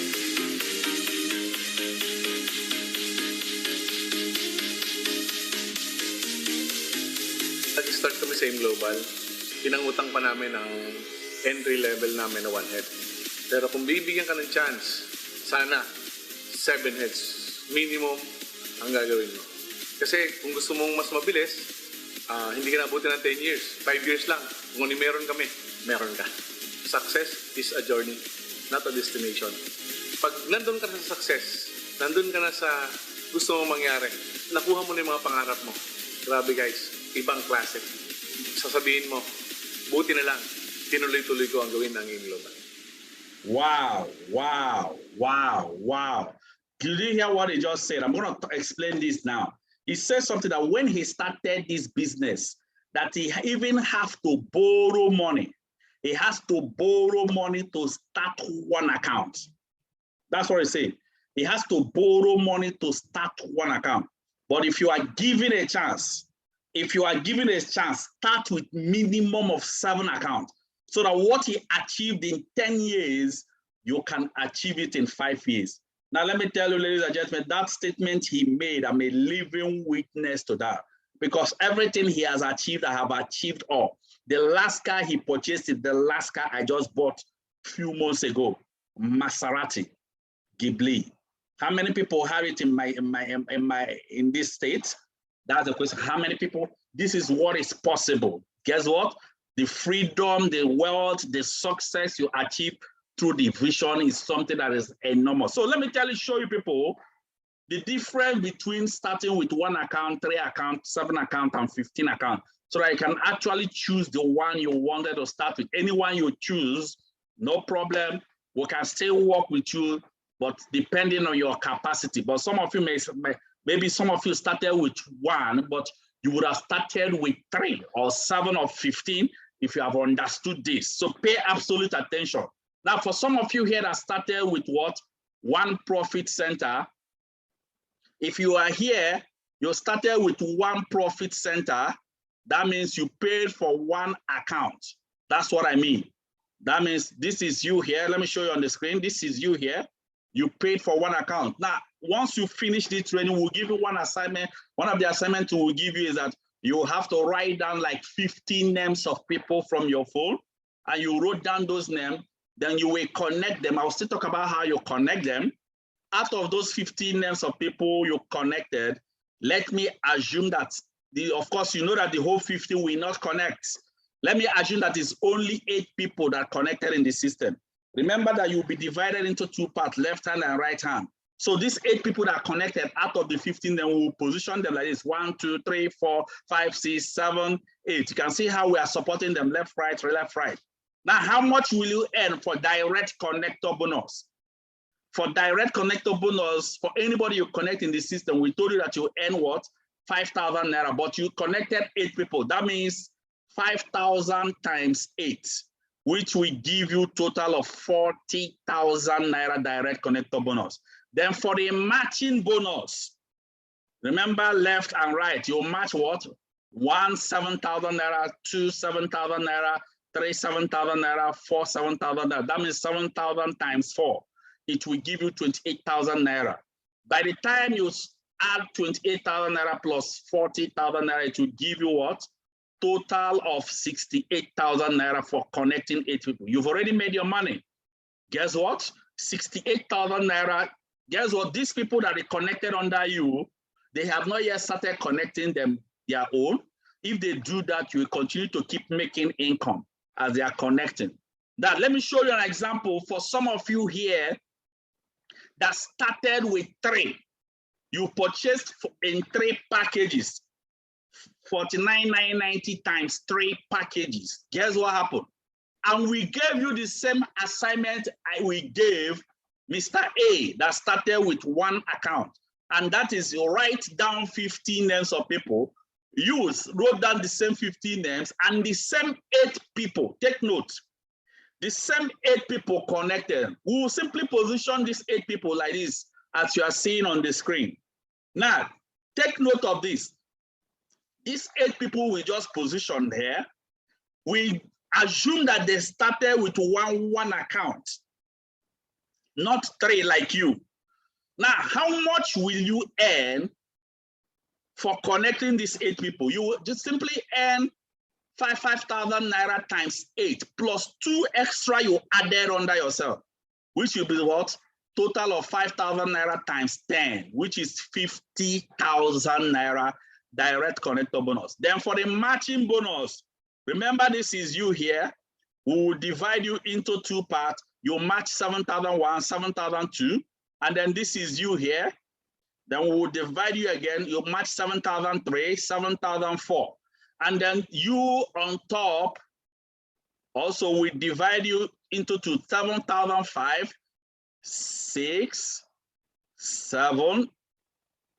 K: Nag-start kami sa Global. Pinangutang pa namin ang entry level namin na 1 head. Pero kung bibigyan ka ng chance, sana 7 heads minimum ang gagawin mo. Kasi kung gusto mong mas mabilis, hindi ka nabuti ng 10 years. 5 years lang. Kung ano meron kami, meron ka. Success is a journey, not a destination. Pag nandun ka na sa success, nandun ka na sa gusto mong mangyari, nakuha mo na yung mga pangarap mo. Grabe guys, ibang klase. Sasabihin mo, buti na lang, tinuloy-tuloy ko ang gawin ng Global.
A: Wow, wow, wow, wow. Did you hear what he just said? I'm going to explain this now. He said something that when he started this business, that he even have to borrow money. He has to borrow money to start one account. That's what he said. He has to borrow money to start one account. But if you are given a chance, start with minimum of 7 accounts. So that what he achieved in 10 years, you can achieve it in 5 years. Now, let me tell you, ladies and gentlemen, that statement he made, I'm a living witness to that. Because everything he has achieved, I have achieved all. The last car he purchased is the last car I just bought a few months ago, Maserati, Ghibli. How many people have it in this state? That's the question. How many people? This is what is possible. Guess what? The freedom, the wealth, the success you achieve through the vision is something that is enormous. So let me show you people the difference between starting with 1 account, 3 accounts, 7 accounts, and 15 accounts. So that you can actually choose the one you wanted to start with. Anyone you choose, no problem. We can still work with you, but depending on your capacity. But some of you maybe some of you started with 1, but you would have started with 3 or 7 or 15 if you have understood this. So pay absolute attention. Now, for some of you here that started with what? 1 profit center. If you are here, you started with 1 profit center. That means you paid for 1 account. That's what I mean. That means this is you here. Let me show you on the screen. This is you here. You paid for 1 account. Now, once you finish the training, we'll give you 1 assignment. One of the assignments we'll give you is that you have to write down like 15 names of people from your phone, and you wrote down those names. Then you will connect them. I'll still talk about how you connect them. Out of those 15 names of people you connected, let me assume that, of course, you know that the whole 50 will not connect. Let me assume that it's only 8 people that connected in the system. Remember that you'll be divided into 2 parts, left hand and right hand. So these 8 people that are connected out of the 15, then we'll position them like this: 1, 2, 3, 4, 5, 6, 7, 8. You can see how we are supporting them left, right, left, right. Now, how much will you earn for direct connector bonus? For direct connector bonus, for anybody you connect in the system, we told you that you earn what? 5,000 naira, but you connected 8 people. That means 5,000 times 8, which will give you total of 40,000 naira direct connector bonus. Then for the matching bonus, remember left and right, you'll match what? 1, 7,000 naira, 2, 7,000 naira, 3, 7,000 naira, 4, 7,000 naira. That means 7,000 times 4. It will give you 28,000 naira. By the time you add 28,000 naira plus 40,000 naira, it will give you what? Total of 68,000 naira for connecting 8 people. You've already made your money. Guess what? 68,000 naira. Guess what? These people that are connected under you, they have not yet started connecting them their own. If they do that, you will continue to keep making income as they are connecting. Now, let me show you an example for some of you here that started with 3. You purchased in 3 packages, 49,990 times 3 packages. Guess what happened? And we gave you the same assignment we gave Mr. A that started with 1 account. And that is write down 15 names of people. You wrote down the same 15 names and the same 8 people. Take note. The same 8 people connected. We will simply position these 8 people like this, as you are seeing on the screen. Now, take note of this. These 8 people we just positioned here, we assume that they started with one account, not 3 like you. Now, how much will you earn for connecting these 8 people? You will just simply earn 5,000 naira times 8 plus 2 extra you added under yourself, which will be what? Total of 5,000 naira times 10, which is 50,000 naira direct connector bonus. Then for the matching bonus, remember this is you here. We will divide you into 2 parts. You match 7,001, 7,002, and then this is you here. Then we will divide you again. You match 7,003, 7,004. And then you on top, also we divide you into 2, 7,005, 6, 7,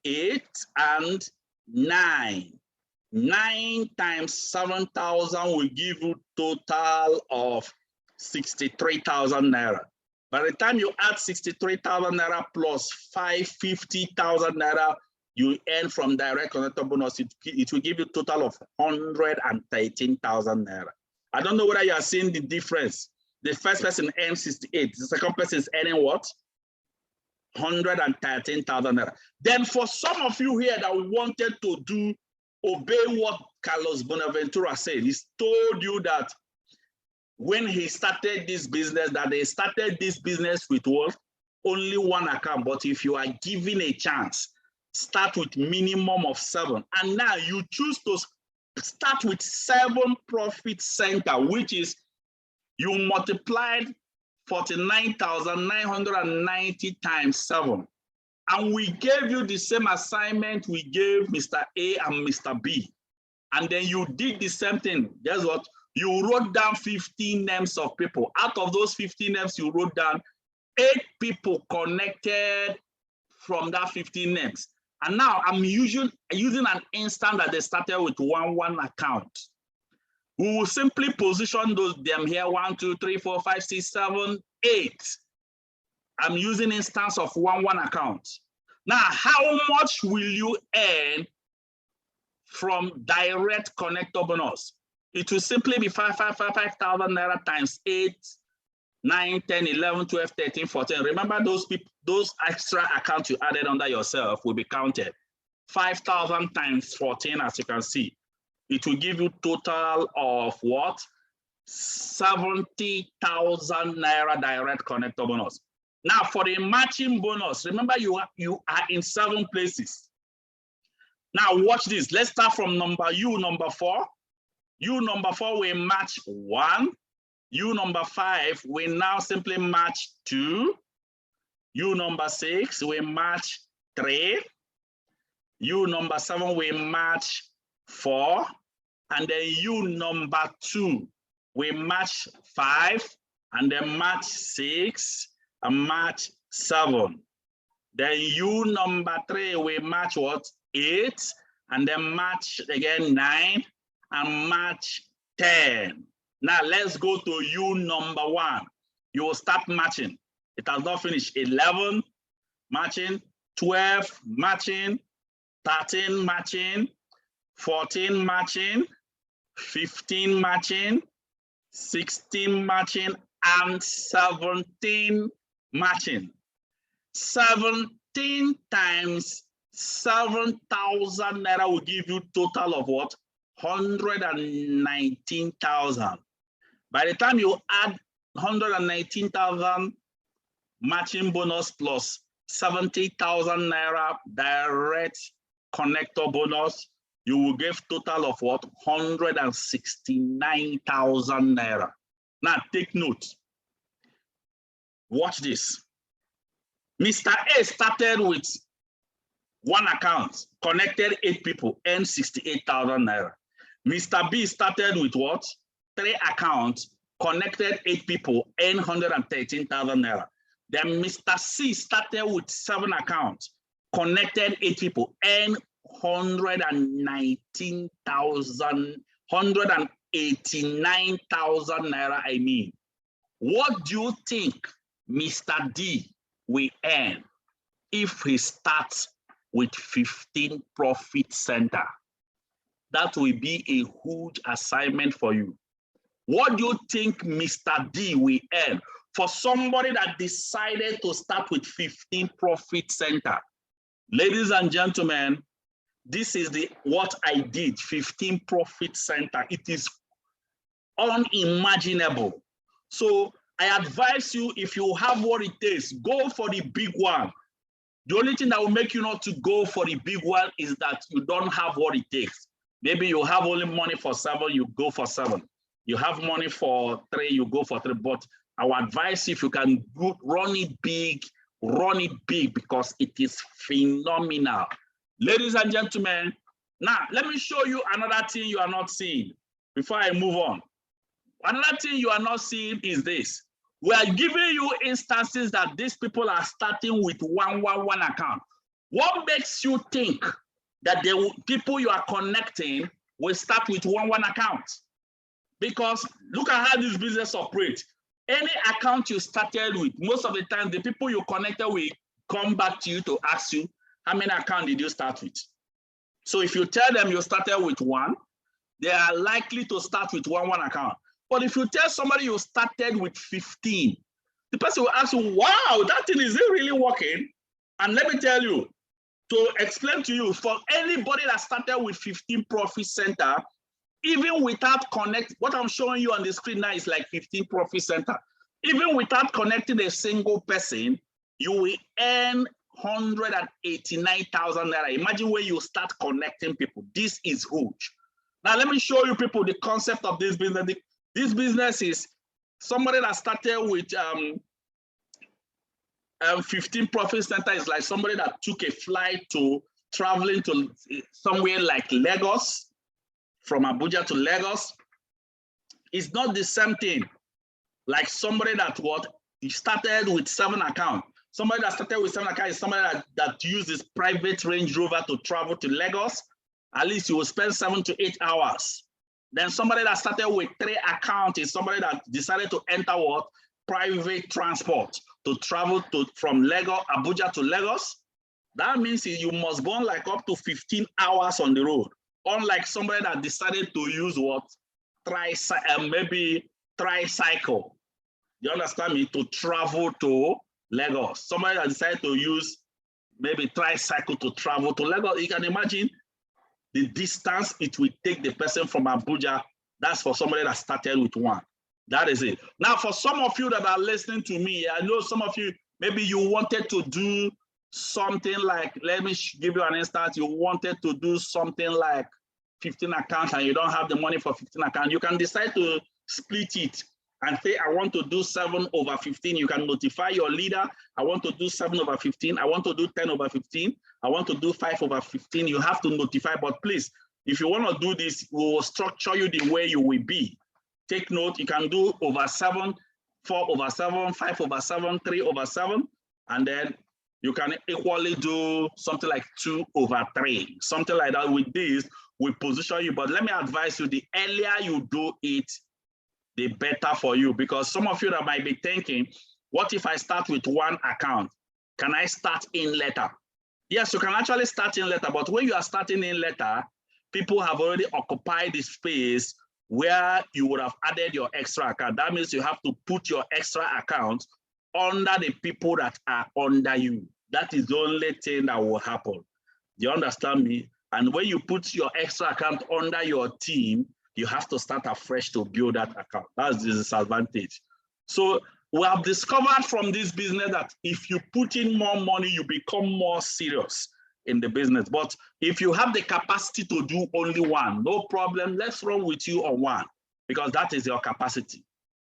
A: 8, and 9. 9 times 7,000 will give you total of 63,000 naira. By the time you add 63,000 naira plus 50,000 naira you earn from direct connector bonus, it will give you a total of 113,000 naira. I don't know whether you are seeing the difference. The first person earns 68. The second person is earning what? 113,000 naira. Then for some of you here that wanted to obey what Carlos Bonaventura said, he told you that when he started this business, that they started this business with what? Only 1 account. But if you are given a chance, start with minimum of 7. And now you choose to start with 7 profit center, which is you multiplied 49,990 times 7. And we gave you the same assignment we gave Mr. A and Mr. B. And then you did the same thing. Guess what? You wrote down 15 names of people. Out of those 15 names, you wrote down 8 people connected from that 15 names. And now I'm using an instance that they started with one account. We will simply position them here 1, 2, 3, 4, 5, 6, 7, 8. I'm using instance of one account. Now, how much will you earn from direct connector bonus? It will simply be 5,000 naira times 8, 9, 10, 11, 12, 13, 14. Remember those extra accounts you added under yourself will be counted. 5,000 times 14, as you can see. It will give you total of what? 70,000 naira direct connector bonus. Now for the matching bonus, remember you are in 7 places. Now watch this. Let's start from number 4. U number 4 we match 1. U number 5 we now simply match 2. U number 6 we match 3. U number 7 we match 4. And then U number 2 we match 5, and then match 6, and match 7. Then U number 3 we match what? 8, and then match again 9, and match 10. Now let's go to U number 1. You will start matching. It has not finished. 11 matching, 12 matching, 13 matching, 14 matching, 15 matching, 16 matching, and 17 matching. 17 times 7,000 naira will give you total of what? 119,000. By the time you add 119,000 matching bonus plus 70,000 naira direct connector bonus, you will give total of what? 169,000 naira. Now take note. Watch this. Mr. A started with 1 account, connected 8 people, earned 68,000 naira. Mr. B started with what? 3 accounts, connected 8 people, earned 113,000 naira. Then Mr. C started with 7 accounts, connected 8 people, earned 189,000 naira, I mean. What do you think Mr. D will earn if he starts with 15 profit center? That will be a huge assignment for you. What do you think Mr. D will earn for somebody that decided to start with 15 profit center? Ladies and gentlemen, this is what I did, 15 profit center. It is unimaginable. So I advise you, if you have what it takes, go for the big one. The only thing that will make you not to go for the big one is that you don't have what it takes. Maybe you have only money for 7, you go for 7. You have money for 3, you go for 3. But I would advise you, if you can run it big because it is phenomenal. Ladies and gentlemen, now let me show you another thing you are not seeing before I move on. Another thing you are not seeing is this. We are giving you instances that these people are starting with 111 account. What makes you think that the people you are connecting will start with 11 accounts? Because look at how this business operates. Any account you started with, most of the time, the people you connected with come back to you to ask you, how many accounts did you start with? So if you tell them you started with 1, they are likely to start with 11 account. But if you tell somebody you started with 15, the person will ask you, wow, that thing, is it really working? And let me tell you, to explain to you, for anybody that started with 15 profit center, even without what I'm showing you on the screen now is like 15 profit center. Even without connecting a single person, you will earn 189,000 naira. Imagine when you start connecting people. This is huge. Now let me show you people the concept of this business. This business is somebody that started with 15 profit center is like somebody that took a flight to traveling to somewhere like Lagos, from Abuja to Lagos. It's not the same thing like somebody that he started with 7 accounts. Somebody that started with 7 accounts is somebody that uses private Range Rover to travel to Lagos. At least you will spend 7 to 8 hours. Then somebody that started with 3 accounts is somebody that decided to enter private transport to travel from Abuja to Lagos. That means you must burn like up to 15 hours on the road. Unlike somebody that decided to use maybe tricycle. You understand me? To travel to Lagos. Somebody that decided to use maybe tricycle to travel to Lagos. You can imagine the distance it will take the person from Abuja. That's for somebody that started with 1. That is it. Now, for some of you that are listening to me, I know some of you, maybe you wanted to do something like, let me give you an instance, you wanted to do something like 15 accounts and you don't have the money for 15 accounts. You can decide to split it and say, I want to do 7/15. You can notify your leader, I want to do 7/15. I want to do 10/15. I want to do 5/15. You have to notify, but please, if you want to do this, we will structure you the way you will be. Take note, you can do over 7, 4/7, 5/7, 3/7, and then you can equally do something like 2/3, something like that. With this, we position you. But let me advise you, the earlier you do it, the better for you, because some of you that might be thinking, what if I start with one account? Can I start in letter? Yes, you can actually start in letter, but when you are starting in letter, people have already occupied the space where you would have added your extra account. That means you have to put your extra account under the people that are under you. That is the only thing that will happen. Do you understand me? And when you put your extra account under your team, you have to start afresh to build that account. That's the disadvantage. So we have discovered from this business that if you put in more money, you become more serious in the business. But if you have the capacity to do only one, no problem, let's run with you on one, because that is your capacity.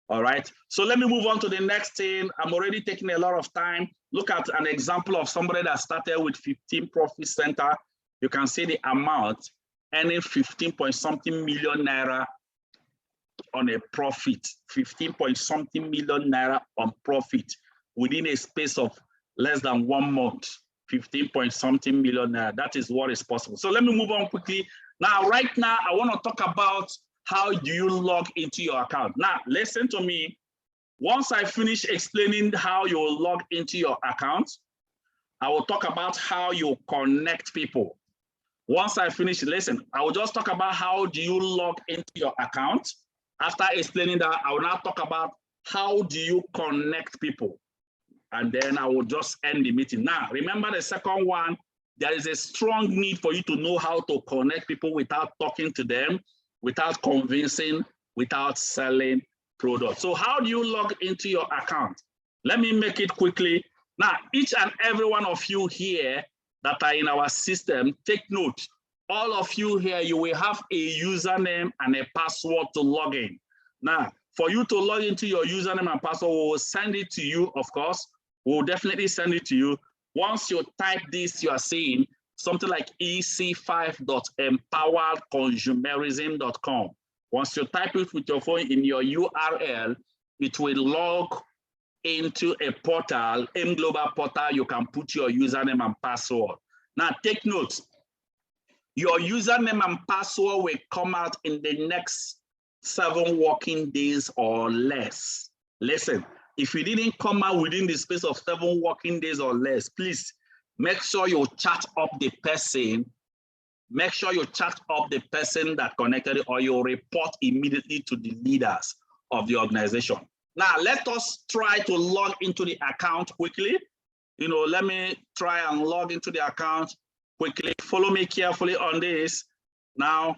A: All right, so let me move on to the next thing. I'm already taking a lot of time. Look at an example of somebody that started with 15 profit center. You can see the amount, earning 15-point-something million naira on a profit, 15-point-something million naira on profit within a space of less than 1 month. 15-point-something million naira. That is what is possible. So let me move on quickly. Now, right now, I want to talk about how do you log into your account. Now, listen to me. Once I finish explaining how you will log into your account, I will talk about how you connect people. Once I finish, listen, I will just talk about how do you log into your account. After explaining that, I will now talk about how do you connect people. And then I will just end the meeting. Now, remember the second one, there is a strong need for you to know how to connect people without talking to them, without convincing, without selling products. So how do you log into your account? Let me make it quickly. Now, each and every one of you here that are in our system, take note. All of you here, you will have a username and a password to log in. Now, for you to log into your username and password, we will send it to you, of course. We'll definitely send it to you. Once you type this, you are seeing something like ec5.empoweredconsumerism.com. Once you type it with your phone in your URL, it will log into a portal, M-Global portal. You can put your username and password. Now take note, your username and password will come out in the next 7 working days or less. Listen, if you didn't come out within the space of 7 working days or less, please make sure you chat up the person. Make sure you chat up the person that connected it, or you report immediately to the leaders of the organization. Now, let us try to log into the account quickly. Let me try and log into the account quickly. Follow me carefully on this. Now,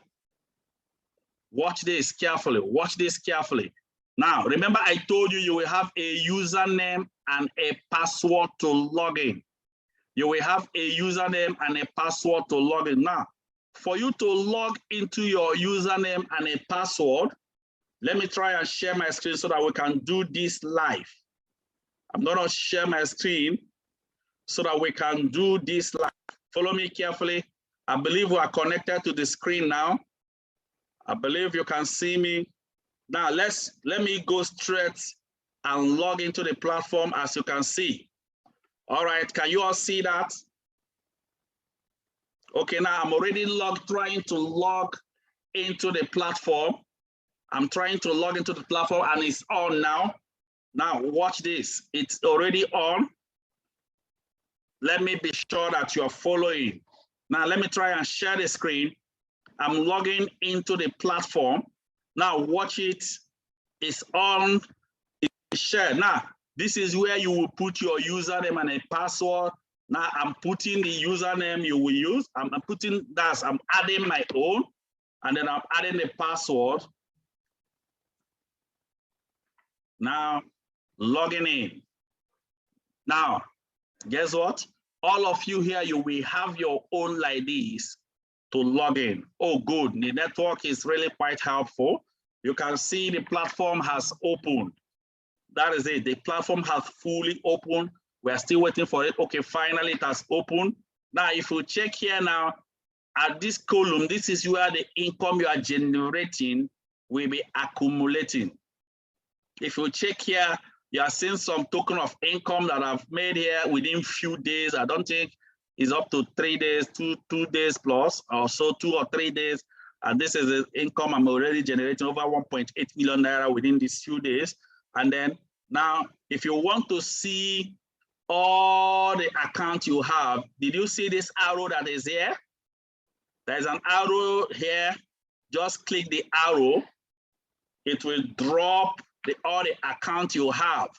A: watch this carefully. Watch this carefully. Now, remember I told you you will have a username and a password to log in. You will have a username and a password to log in. Now, for you to log into your username and a password, let me try and share my screen so that we can do this live. I'm going to share my screen so that we can do this live. Follow me carefully. I believe we are connected to the screen now. I believe you can see me. Now, let me go straight and log into the platform, as you can see. All right, can you all see that? Okay, now I'm already trying to log into the platform. I'm trying to log into the platform and it's on now. Now watch this, it's already on. Let me be sure that you're following. Now let me try and share the screen. I'm logging into the platform. Now watch it, it's on, it's shared. Now, this is where you will put your username and a password. Now I'm putting the username you will use. I'm adding my own, and then I'm adding the password. Now, logging in. Now, guess what? All of you here, you will have your own IDs to log in. Oh, good. The network is really quite helpful. You can see the platform has opened. That is it. The platform has fully opened. We are still waiting for it. Okay, finally it has opened. Now, if you check here now, at this column, this is where the income you are generating will be accumulating. If you check here, you are seeing some token of income that I've made here within few days. I don't think it's up to 3 days, two days plus, or so 2 or 3 days. And this is the income I'm already generating, over 1.8 million naira within these few days. And then now, if you want to see all the account you have, did you see this arrow that is here? There's an arrow here. Just click the arrow. It will drop all the account you have.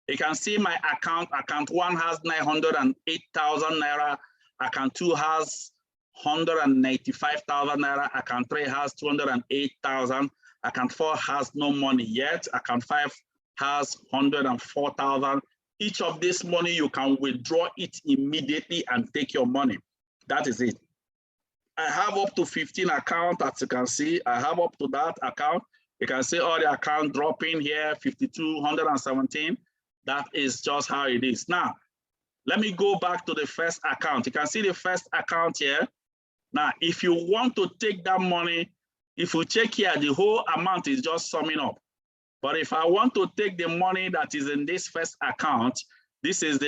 A: You can see my account. Account 1 has 908,000 naira. Account 2 has 195,000 naira. Account 3 has 208,000. Account 4 has no money yet. Account 5 has 104,000. Each of this money, you can withdraw it immediately and take your money. That is it. I have up to 15 accounts, as you can see. I have up to that account. You can see all the account dropping here, 5,217. That is just how it is. Now, let me go back to the first account. You can see the first account here. Now, if you want to take that money, if you check here, the whole amount is just summing up. But if I want to take the money that is in this first account, this is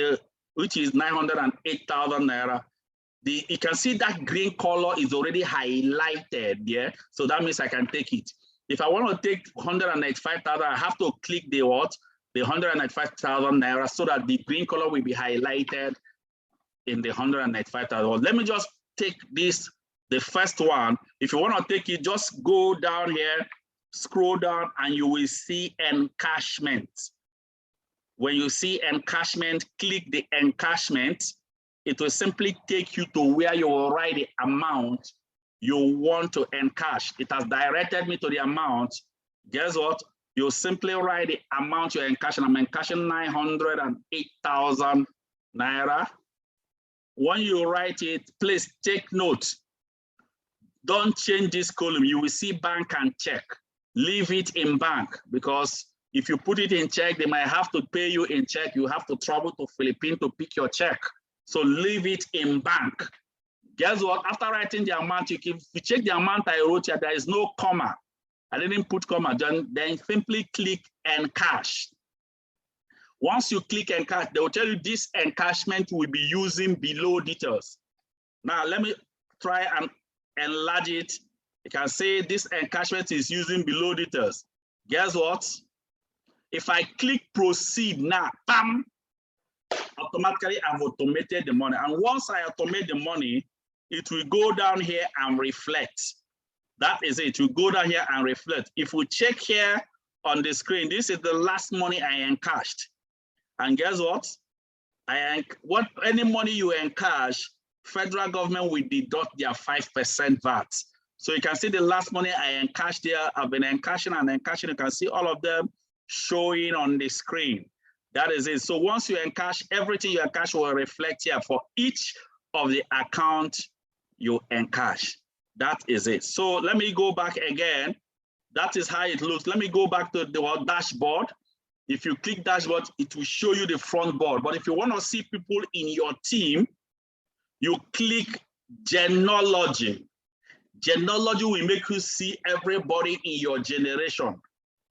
A: which is 908,000 naira. You can see that green color is already highlighted, yeah? So that means I can take it. If I want to take 195,000, I have to click the what? The 195,000 naira so that the green color will be highlighted in the 195,000. Let me just take this, the first one. If you want to take it, just go down here, scroll down, and you will see encashment. When you see encashment, click the encashment. It will simply take you to where you will write the amount you want to encash. It has directed me to the amount. Guess what? You simply write the amount you're encashing. I'm encashing 908,000 naira. When you write it, please take note. Don't change this column. You will see bank and check. Leave it in bank, because if you put it in check, they might have to pay you in check. You have to travel to Philippines to pick your check. So leave it in bank. Guess what? After writing the amount, if you check the amount I wrote here, there is no comma. I didn't put comma. Then simply click encash. Once you click encash, they will tell you this encashment will be using below details. Now let me try and enlarge it. You can say this encashment is using below details. Guess what? If I click proceed now, bam, automatically I've automated the money. And once I automate the money, it will go down here and reflect. That is it. You go down here and reflect. If we check here on the screen, this is the last money I encashed. And guess what? Any money you encash, federal government will deduct their 5% VAT. So you can see the last money I encashed there. I've been encashing and encashing. You can see all of them showing on the screen. That is it. So once you encash, everything you encash will reflect here for each of the account you encash. That is it. So let me go back again. That is how it looks. Let me go back to the dashboard. If you click dashboard, it will show you the front board. But if you want to see people in your team, you click genealogy. Genealogy will make you see everybody in your generation.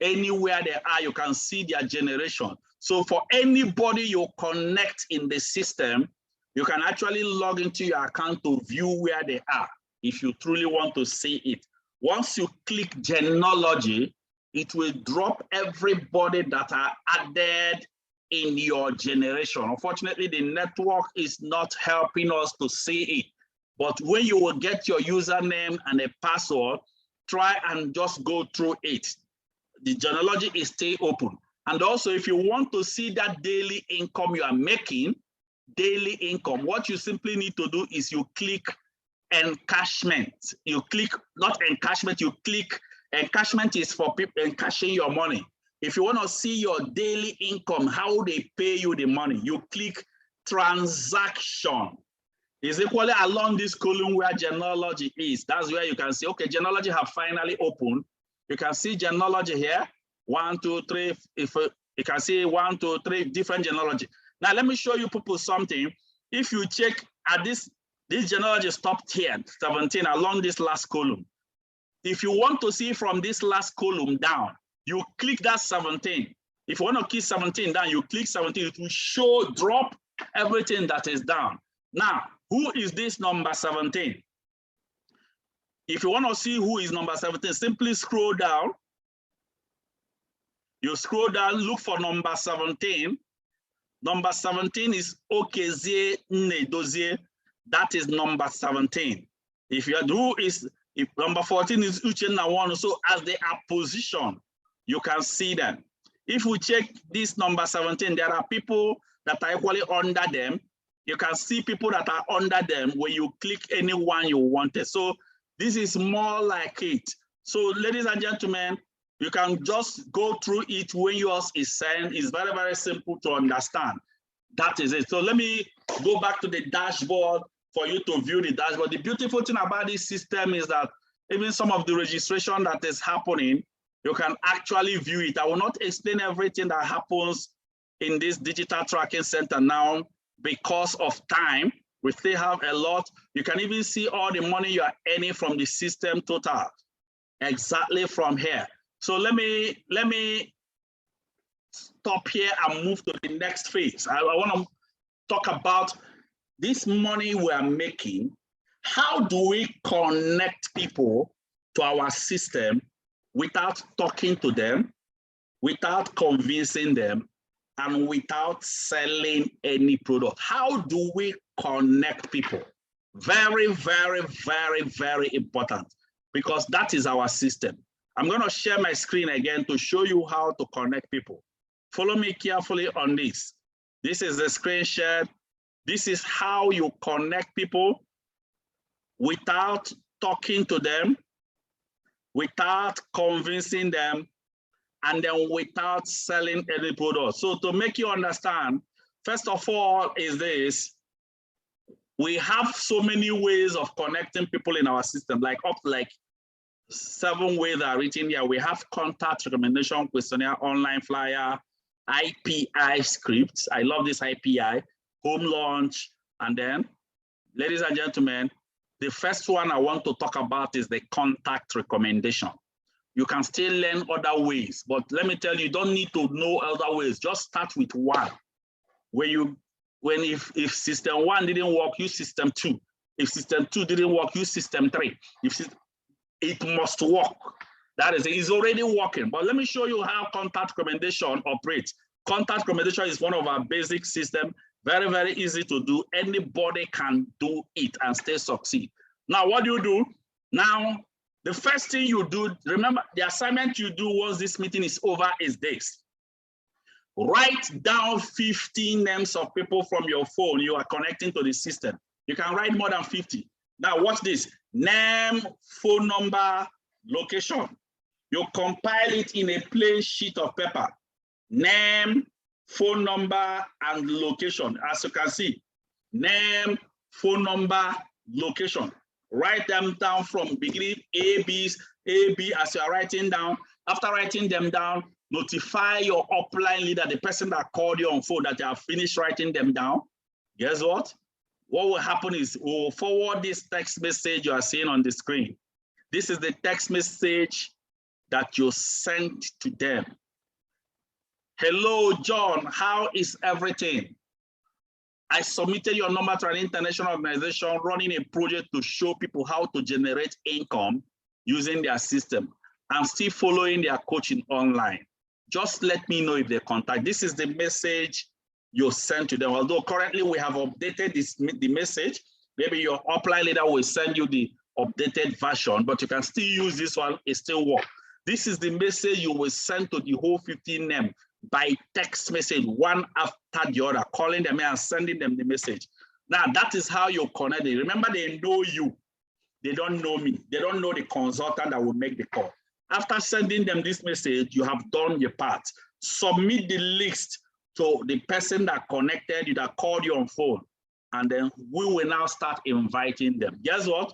A: Anywhere they are, you can see their generation. So for anybody you connect in the system, you can actually log into your account to view where they are if you truly want to see it. Once you click genealogy, it will drop everybody that are added in your generation. Unfortunately, the network is not helping us to see it. But when you will get your username and a password, try and just go through it. The genealogy is still open. And also, if you want to see that daily income you are making, daily income, what you simply need to do is you click encashment. You click, not encashment, you click, encashment is for people encashing your money. If you want to see your daily income, how they pay you the money, you click transaction. It's equally along this column where genealogy is. That's where you can see, okay, genealogy have finally opened. You can see genealogy here, 1, 2, 3. If you can see 1, 2, 3 different genealogy. Now let me show you people something. If you check at this genealogy stopped here, 17 along this last column. If you want to see from this last column down, you click that 17. If you want to keep 17 down, you click 17. It will drop everything that is down. Now, who is this number 17? If you want to see who is number 17, simply scroll down. You scroll down, look for number 17. Number 17 is Okezie Nnedozie. That is number 17. If number 14 is Uchenna Nwonu. So as they are positioned, you can see them. If we check this number 17, there are people that are equally under them. You can see people that are under them when you click any one you wanted. So this is more like it. So ladies and gentlemen, you can just go through it when yours is sent. It's very, very simple to understand. That is it. So let me go back to the dashboard for you to view the dashboard. The beautiful thing about this system is that even some of the registration that is happening, you can actually view it. I will not explain everything that happens in this digital tracking center now because of time. We still have a lot. You can even see all the money you are earning from the system total, exactly from here. So let me stop here and move to the next phase. I want to talk about this money we are making. How do we connect people to our system without talking to them, without convincing them, and without selling any product? How do we connect people? Very, very, very, very important, because that is our system. I'm going to share my screen again to show you how to connect people. Follow me carefully on this. This is the screen shared. This is how you connect people without talking to them, without convincing them, and then without selling any product. So to make you understand, first of all is this: we have so many ways of connecting people in our system, like up to like 7 ways that are written here. We have contact, recommendation, questionnaire, online flyer, IPI scripts. I love this IPI, home launch. And then, ladies and gentlemen, the first one I want to talk about is the contact recommendation. You can still learn other ways, but let me tell you, you don't need to know other ways. Just start with one. If system 1 didn't work, use system 2. If system 2 didn't work, use system 3. It must work. That is, it's already working. But let me show you how contact recommendation operates. Contact recommendation is one of our basic systems. Very, very easy to do. Anybody can do it and still succeed. Now, what do you do? Now, the first thing you do, remember, the assignment you do once this meeting is over is this. Write down 15 names of people from your phone you are connecting to the system. You can write more than 50. Now, watch this. Name, phone number, location. You compile it in a plain sheet of paper. Name, phone number, and location. As you can see, name, phone number, location. Write them down from beginning, A, B, as you are writing down. After writing them down, notify your upline leader, the person that called you on phone, that you have finished writing them down. Guess what? What will happen is we'll forward this text message you are seeing on the screen. This is the text message that you sent to them. Hello, John, how is everything? I submitted your number to an international organization running a project to show people how to generate income using their system. I'm still following their coaching online. Just let me know if they contact. This is the message you send to them. Although currently we have updated the message, maybe your upline leader will send you the updated version, but you can still use this one, it still works. This is the message you will send to the whole 15 names by text message, one after the other, calling them and sending them the message. Now, that is how you connect it. Remember, they know you. They don't know me. They don't know the consultant that will make the call. After sending them this message, you have done your part. Submit the list to the person that connected you, that called you on phone, and then we will now start inviting them. Guess what?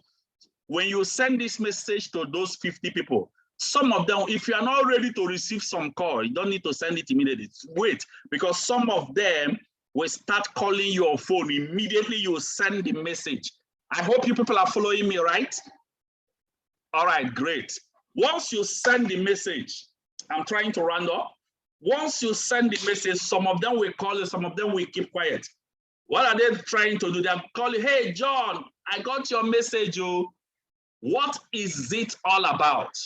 A: When you send this message to those 50 people, some of them, if you are not ready to receive some call, you don't need to send it immediately. Wait, because some of them will start calling you on phone immediately you send the message. I hope you people are following me, right? All right, great. Once you send the message, I'm trying to round up. Once you send the message, some of them will call you, some of them will keep quiet. What are they trying to do? They're calling, hey, John, I got your message. Oh. What is it all about?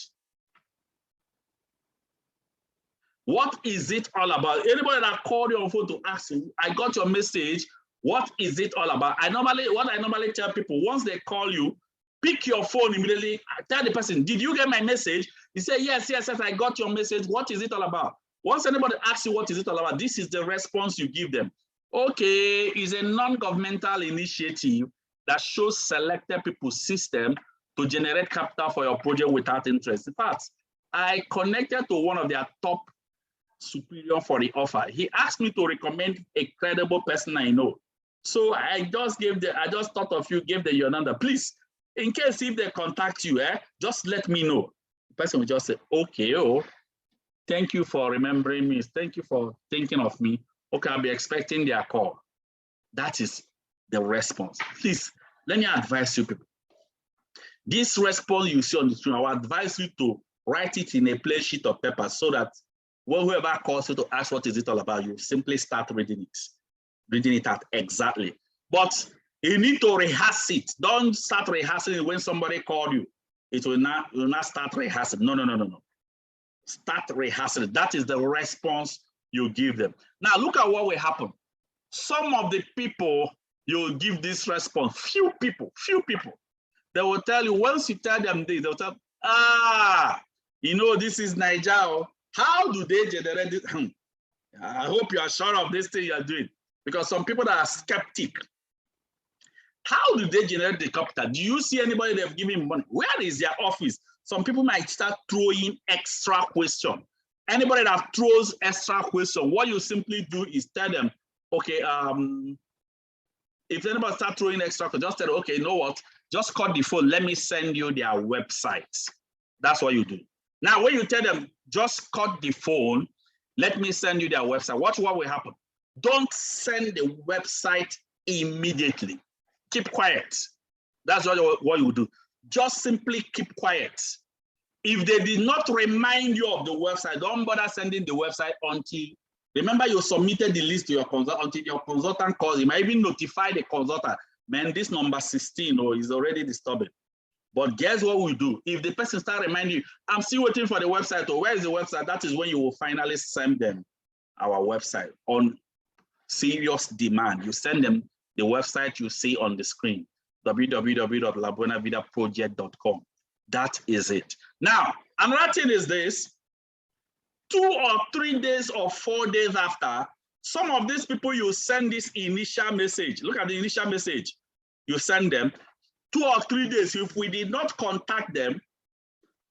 A: What is it all about? Anybody that called you on phone to ask you, I got your message, what is it all about? What I normally tell people, once they call you, pick your phone immediately, tell the person, did you get my message? You say, yes, I got your message. What is it all about? Once anybody asks you what is it all about, this is the response you give them. Okay, it's a non-governmental initiative that shows selected people's system to generate capital for your project without interest. In fact, I connected to one of their top superior for the offer. He asked me to recommend a credible person I know. So I just thought of you, gave them your number. Please, in case if they contact you, just let me know. The person will just say, okay, oh, thank you for remembering me. Thank you for thinking of me. Okay, I'll be expecting their call. That is the response. Please, let me advise you people. This response you see on the screen, I will advise you to write it in a plain sheet of paper so that whoever calls you to ask what is it all about, you simply start reading it out exactly. But you need to rehearse it. Don't start rehearsing it when somebody called you. It will not start rehearsing. No. Start rehearsing. That is the response you give them. Now look at what will happen. Some of the people you give this response, few people, they will tell you, once you tell them this, they'll tell, this is Nigeria. How do they generate this? I hope you are sure of this thing you are doing, because some people that are skeptic. How do they generate the capital? Do you see anybody they've given money? Where is their office? Some people might start throwing extra question. Anybody that throws extra question, what you simply do is tell them, okay, if anybody start throwing extra question, just tell them, okay, you know what? Just cut the phone. Let me send you their websites. That's what you do. Now, when you tell them, just cut the phone, let me send you their website. Watch what will happen. Don't send the website immediately. Keep quiet. That's what you do. Just simply keep quiet. If they did not remind you of the website, don't bother sending the website until, remember you submitted the list to your consultant, until your consultant calls. You might even notify the consultant, man, this number 16 is already disturbing. But guess what we do? If the person start reminding you, I'm still waiting for the website, or where is the website? That is when you will finally send them our website on serious demand. You send them the website you see on the screen, www.labuenavidaproject.com. That is it. Now, another thing is this: 2 or 3 days or 4 days after, some of these people you send this initial message. Look at the initial message. You send them. 2 or 3 days, if we did not contact them,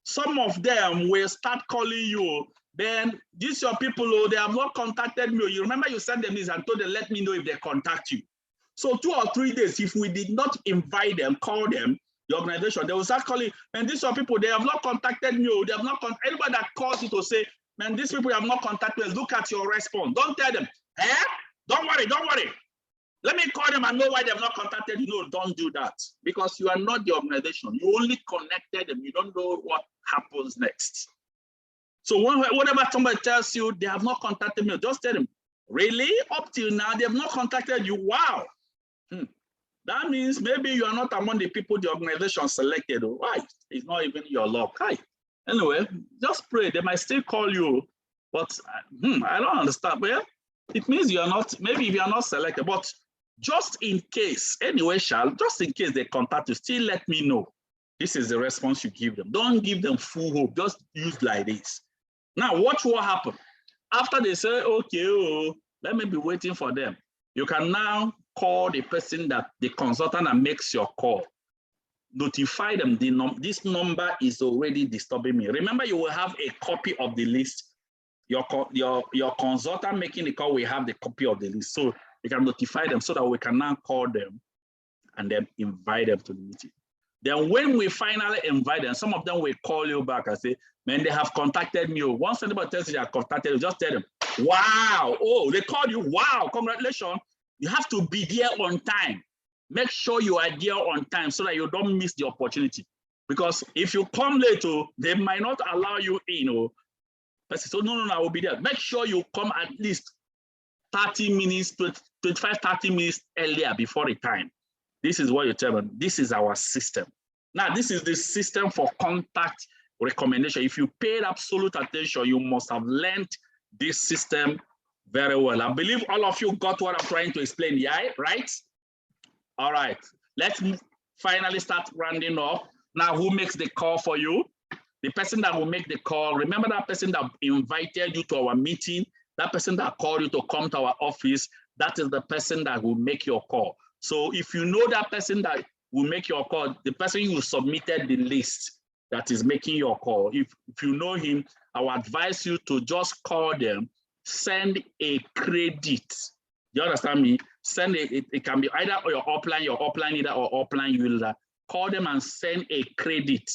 A: some of them will start calling you. Then these your people, they have not contacted me. You remember you sent them this and told them, let me know if they contact you. So 2 or 3 days, if we did not invite them, call them, the organization, they will start calling, and these are people, they have not contacted me. They have not anybody that calls you to say, man, these people have not contacted us. Look at your response. Don't tell them, don't worry. Let me call them and know why they have not contacted you. No, don't do that, because you are not the organization. You only connected them. You don't know what happens next. So whatever somebody tells you, they have not contacted me, just tell them, really? Up till now, they have not contacted you? Wow. That means maybe you are not among the people the organization selected. Right? It's not even your luck. Hi. Anyway, just pray. They might still call you, but I don't understand. Well, it means you are not, maybe if you are not selected, but just in case, anyway, just in case they contact you, still let me know. This is the response you give them. Don't give them full hope. Just use like this. Now, watch what happens. After they say, okay, let me be waiting for them. You can now call the person, that the consultant that makes your call. notify them. This number is already disturbing me. Remember, you will have a copy of the list. Your consultant making the call will have the copy of the list. So you can notify them so that we can now call them and then invite them to the meeting. Then when we finally invite them, some of them will call you back and say, man, they have contacted me. Once anybody tells you they have contacted you, just tell them, wow, oh, they called you, wow, congratulations. You have to be there on time. Make sure you are there on time so that you don't miss the opportunity. Because if you come late, they might not allow you in. So no, I will be there. Make sure you come at least 30 minutes, 25, 30 minutes earlier before the time. This is what you tell them. This is our system. Now, this is the system for contact recommendation. If you paid absolute attention, you must have learned this system very well. I believe all of you got what I'm trying to explain, yeah, right? All right, let's finally start rounding off. Now, who makes the call for you? The person that will make the call. Remember that person that invited you to our meeting, that person that called you to come to our office, that is the person that will make your call. So if you know that person that will make your call, the person you submitted the list that is making your call, if you know him, I will advise you to just call them, send a credit. You understand me? Send it can be either your upline leader or upline user. Call them and send a credit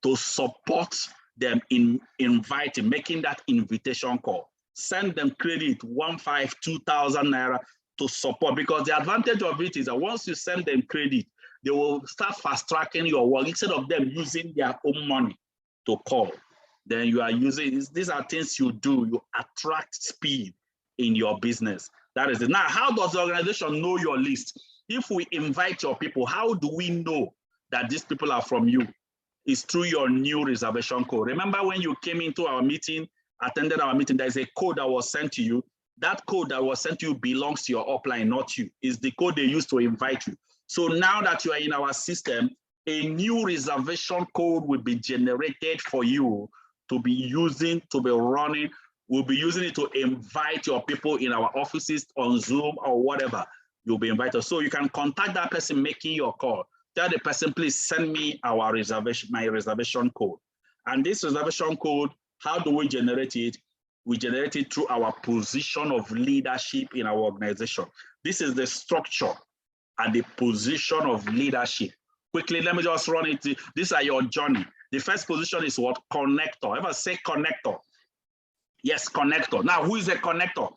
A: to support them in inviting, making that invitation call. Send them credit, 1,500, 2,000 naira to support, because the advantage of it is that once you send them credit, they will start fast tracking your work instead of them using their own money to call. Then you are using, these are things you do, you attract speed in your business. That is it. Now, how does the organization know your list? If we invite your people, how do we know that these people are from you? It's through your new reservation code. Remember when you came into our meeting, attended our meeting, there's a code that was sent to you. That code that was sent to you belongs to your upline, not you. It's the code they used to invite you. So now that you are in our system, a new reservation code will be generated for you to be using, to be running. We'll be using it to invite your people in our offices on Zoom or whatever. You'll be invited. So you can contact that person making your call. Tell the person, please send me our reservation, my reservation code. And this reservation code, how do we generate it? We generate it through our position of leadership in our organization. This is the structure and the position of leadership. Quickly, let me just run it. These are your journey. The first position is what? Connector. Ever say connector? Yes, connector. Now, who is a connector?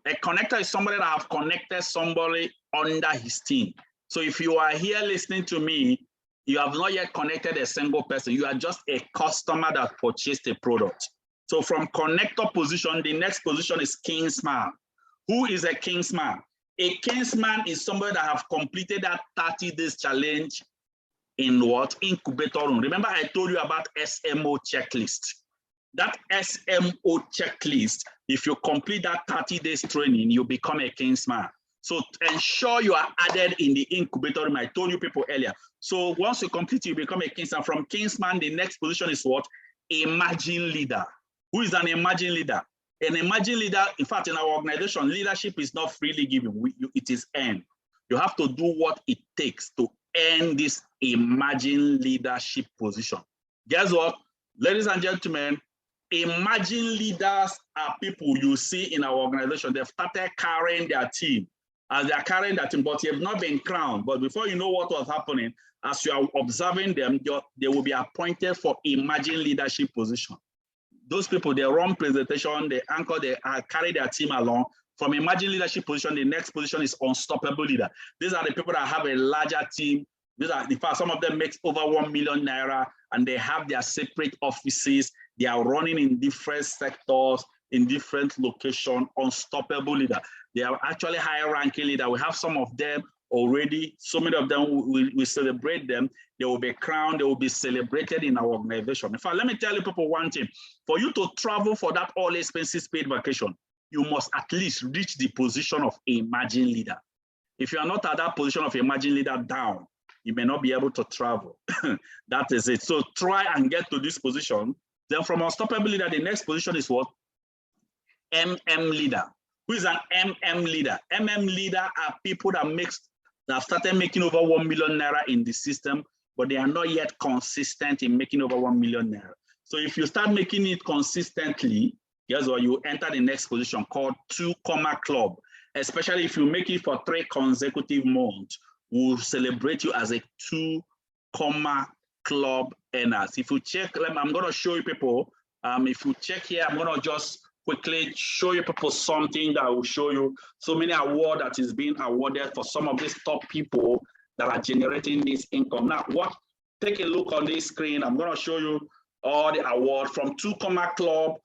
A: A connector is somebody that have connected somebody under his team. So if you are here listening to me, you have not yet connected a single person. You are just a customer that purchased a product. So from connector position, the next position is kingsman. Who is a kingsman? A kingsman is somebody that have completed that 30 days challenge in what? Incubator room. Remember I told you about SMO checklist. That SMO checklist, if you complete that 30 days training, you become a kingsman. So ensure you are added in the incubator room. I told you people earlier. So once you complete, you become a kingsman. From kingsman, the next position is what? Emerging leader. Who is an emerging leader? An emerging leader, in fact, in our organization, leadership is not freely given. It is earned. You have to do what it takes to earn this emerging leadership position. Guess what? Ladies and gentlemen, emerging leaders are people you see in our organization. They've started carrying their team. As they are carrying that team, but they have not been crowned. But before you know what was happening, as you are observing them, they will be appointed for emerging leadership position. Those people, they run presentation, they anchor, they carry their team along. From emerging leadership position, the next position is unstoppable leader. These are the people that have a larger team. These are, in fact, some of them make over 1 million naira, and they have their separate offices. They are running in different sectors, in different locations. Unstoppable leader. They are actually higher ranking leader. We have some of them already. So many of them, we celebrate them. They will be crowned. They will be celebrated in our organization. In fact, let me tell you people one thing. For you to travel for that all expenses paid vacation, you must at least reach the position of emerging leader. If you are not at that position of emerging leader down, you may not be able to travel. That is it. So try and get to this position. Then from unstoppable leader, the next position is what? MM leader. Who is an MM leader? MM leader are people that make They have started making over 1 million naira in the system, but they are not yet consistent in making over 1 million naira. So if you start making it consistently, guess what? You enter the next position called 2 Comma Club. Especially if you make it for 3 consecutive months, we'll celebrate you as a 2 Comma Club earners. If you check, I'm going to show you people. If you check here, I'm going to just quickly show you people something that will show you so many awards that is being awarded for some of these top people that are generating this income. Now, take a look on this screen. I'm going to show you all the awards from 2 Comma Club.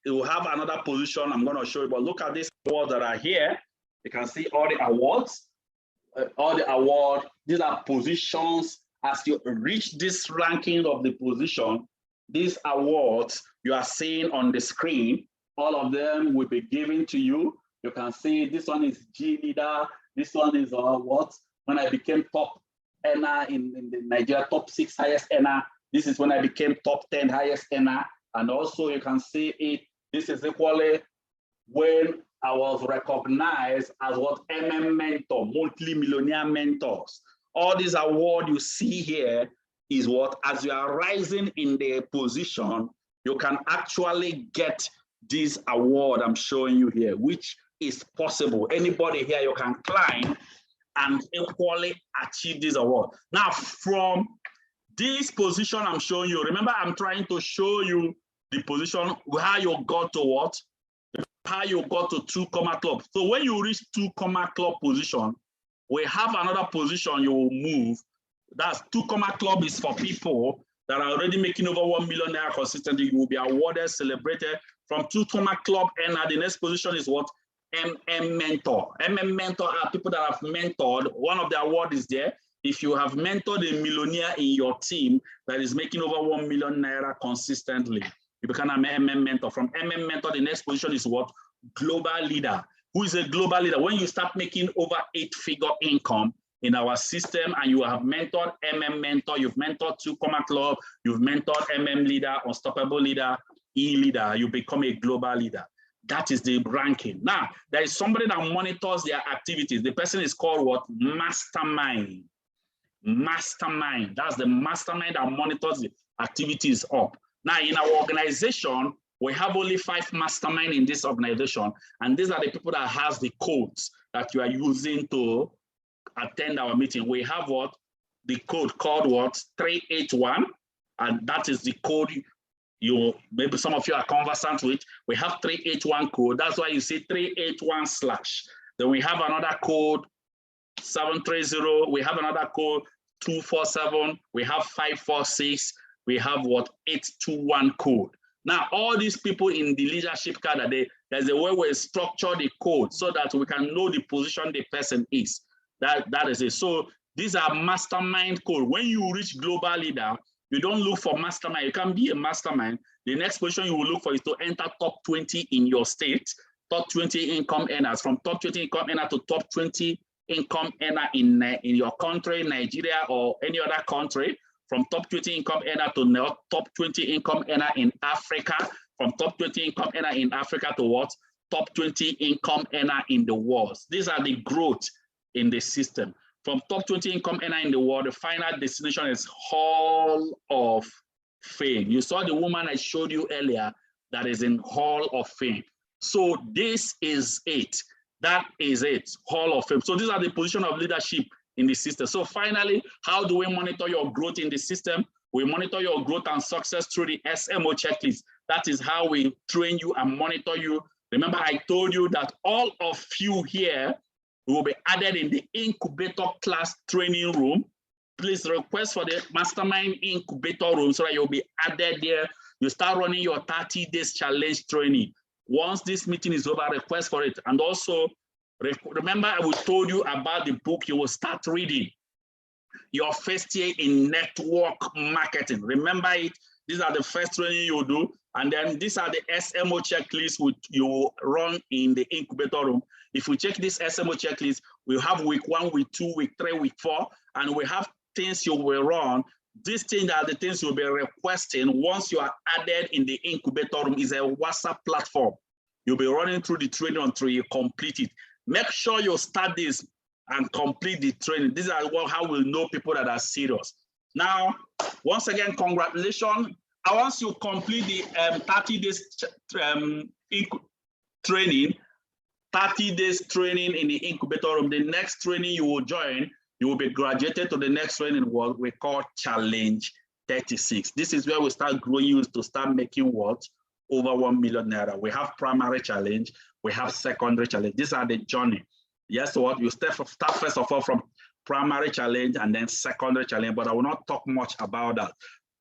A: It will have another position I'm going to show you, but look at these awards that are here. You can see all the awards. These are positions. As you reach this ranking of the position, these awards you are seeing on the screen, all of them will be given to you. You can see this one is G Leader. This one is when I became top earner in the Nigeria top 6 highest earner. This is when I became top 10 highest earner. And also you can see it, this is equally when I was recognized as Mentor, multi-millionaire mentors. All these awards you see here is as you are rising in the position, you can actually get this award I'm showing you here, which is possible. Anybody here, you can climb and equally achieve this award. Now, from this position I'm showing you, remember I'm trying to show you the position, how you got to what? How you got to 2 Comma Club. So when you reach 2 Comma Club position, we have another position you will move. That's 2 Comma Club is for people that are already making over 1 million naira consistently. You will be awarded, celebrated. From 2 Comma Club, and the next position is what? Mentor. Mentor are people that have mentored. One of the awards is there. If you have mentored a millionaire in your team that is making over 1 million naira consistently, you become an mentor. From mentor, the next position is what? Global leader. Who is a global leader? When you start making over 8-figure income in our system and you have mentored mentor, you've mentored 2 Comma Club, you've mentored leader, unstoppable leader, leader, you become a global leader. That is the ranking. Now, there is somebody that monitors their activities. The person is called what? Mastermind. Mastermind. That's the mastermind that monitors the activities up. Now, in our organization, we have only 5 mastermind in this organization, and these are the people that has the codes that you are using to attend our meeting. We have what? The code called what? 381, and that is the code maybe some of you are conversant with. We have 381 code. That's why you see 381/. Then we have another code 730. We have another code 247. We have 546. We have what? 821 code. Now, all these people in the leadership cadre, there's a way we structure the code so that we can know the position the person is. That is it. So these are mastermind code. When you reach global leader, you don't look for mastermind. You can be a mastermind. The next position you will look for is to enter top 20 in your state, top 20 income earners. From top 20 income earner to top 20 income earner in your country, Nigeria, or any other country. From top 20 income earner to top 20 income earner in Africa. From top 20 income earner in Africa to what? Top 20 income earner in the world. These are the growth in the system. From top 20 income earner in the world, the final destination is Hall of Fame. You saw the woman I showed you earlier that is in Hall of Fame. So this is it. That is it, Hall of Fame. So these are the position of leadership in the system. So finally, how do we monitor your growth in the system? We monitor your growth and success through the SMO checklist. That is how we train you and monitor you. Remember, I told you that all of you here will be added in the incubator class training room. Please request for the mastermind incubator room so that you'll be added there. You start running your 30 days challenge training. Once this meeting is over, request for it. And also, remember I told you about the book you will start reading. Your first year in network marketing. Remember it. These are the first training you do. And then these are the SMO checklists which you run in the incubator room. If we check this SMO checklist, we have week 1, week 2, week 3, week 4, and we have things you will run. These things are the things you'll be requesting once you are added in the incubator room. Is a WhatsApp platform. You'll be running through the training until you complete it. Make sure you start this and complete the training. This is how we'll know people that are serious. Now, once again, congratulations. Once you complete the 30 days training, 30 days training in the incubator room, the next training you will join, you will be graduated to the next training, what we call Challenge 36. This is where we start growing you to start making what? Over 1 million naira. We have primary challenge, we have secondary challenge. These are the journey. Yes, what you start first of all from primary challenge and then secondary challenge, but I will not talk much about that.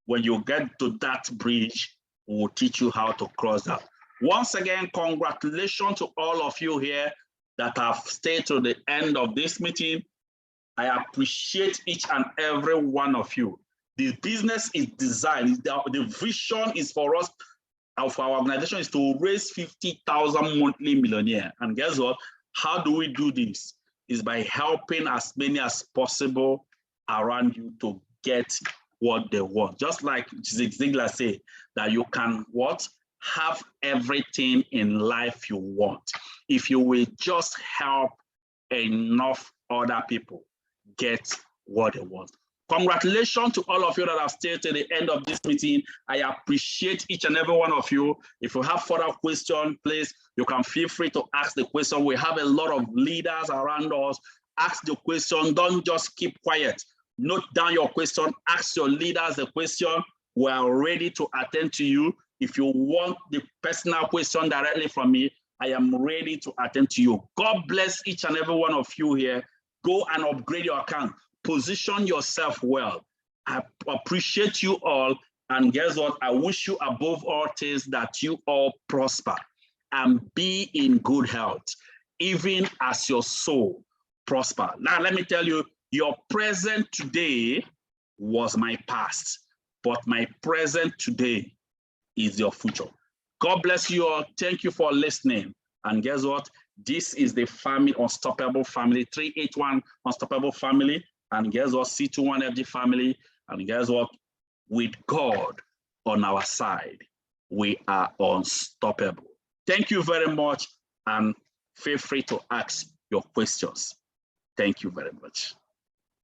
A: When you get to that bridge, we will teach you how to cross that. Once again, congratulations to all of you here that have stayed to the end of this meeting. I appreciate each and every one of you. The business is designed, the vision is for us, of our organization is to raise 50,000 monthly millionaire. And guess what? How do we do this? Is by helping as many as possible around you to get what they want. Just like Zig Ziglar said, that you can what? Have everything in life you want. If you will just help enough other people get what they want. Congratulations to all of you that have stayed to the end of this meeting. I appreciate each and every one of you. If you have further questions, please, you can feel free to ask the question. We have a lot of leaders around us. Ask the question. Don't just keep quiet. Note down your question. Ask your leaders the question. We are ready to attend to you. If you want the personal question directly from me, I am ready to attend to you. God bless each and every one of you here. Go and upgrade your account. Position yourself well. I appreciate you all. And guess what? I wish you above all things that you all prosper and be in good health, even as your soul prosper. Now, let me tell you, your present today was my past, but my present today is your future. God bless you all. Thank you for listening. And guess what? This is the family, Unstoppable Family, 381 Unstoppable Family. And guess what? C21FG family. And guess what? With God on our side, we are unstoppable. Thank you very much. And feel free to ask your questions. Thank you very much.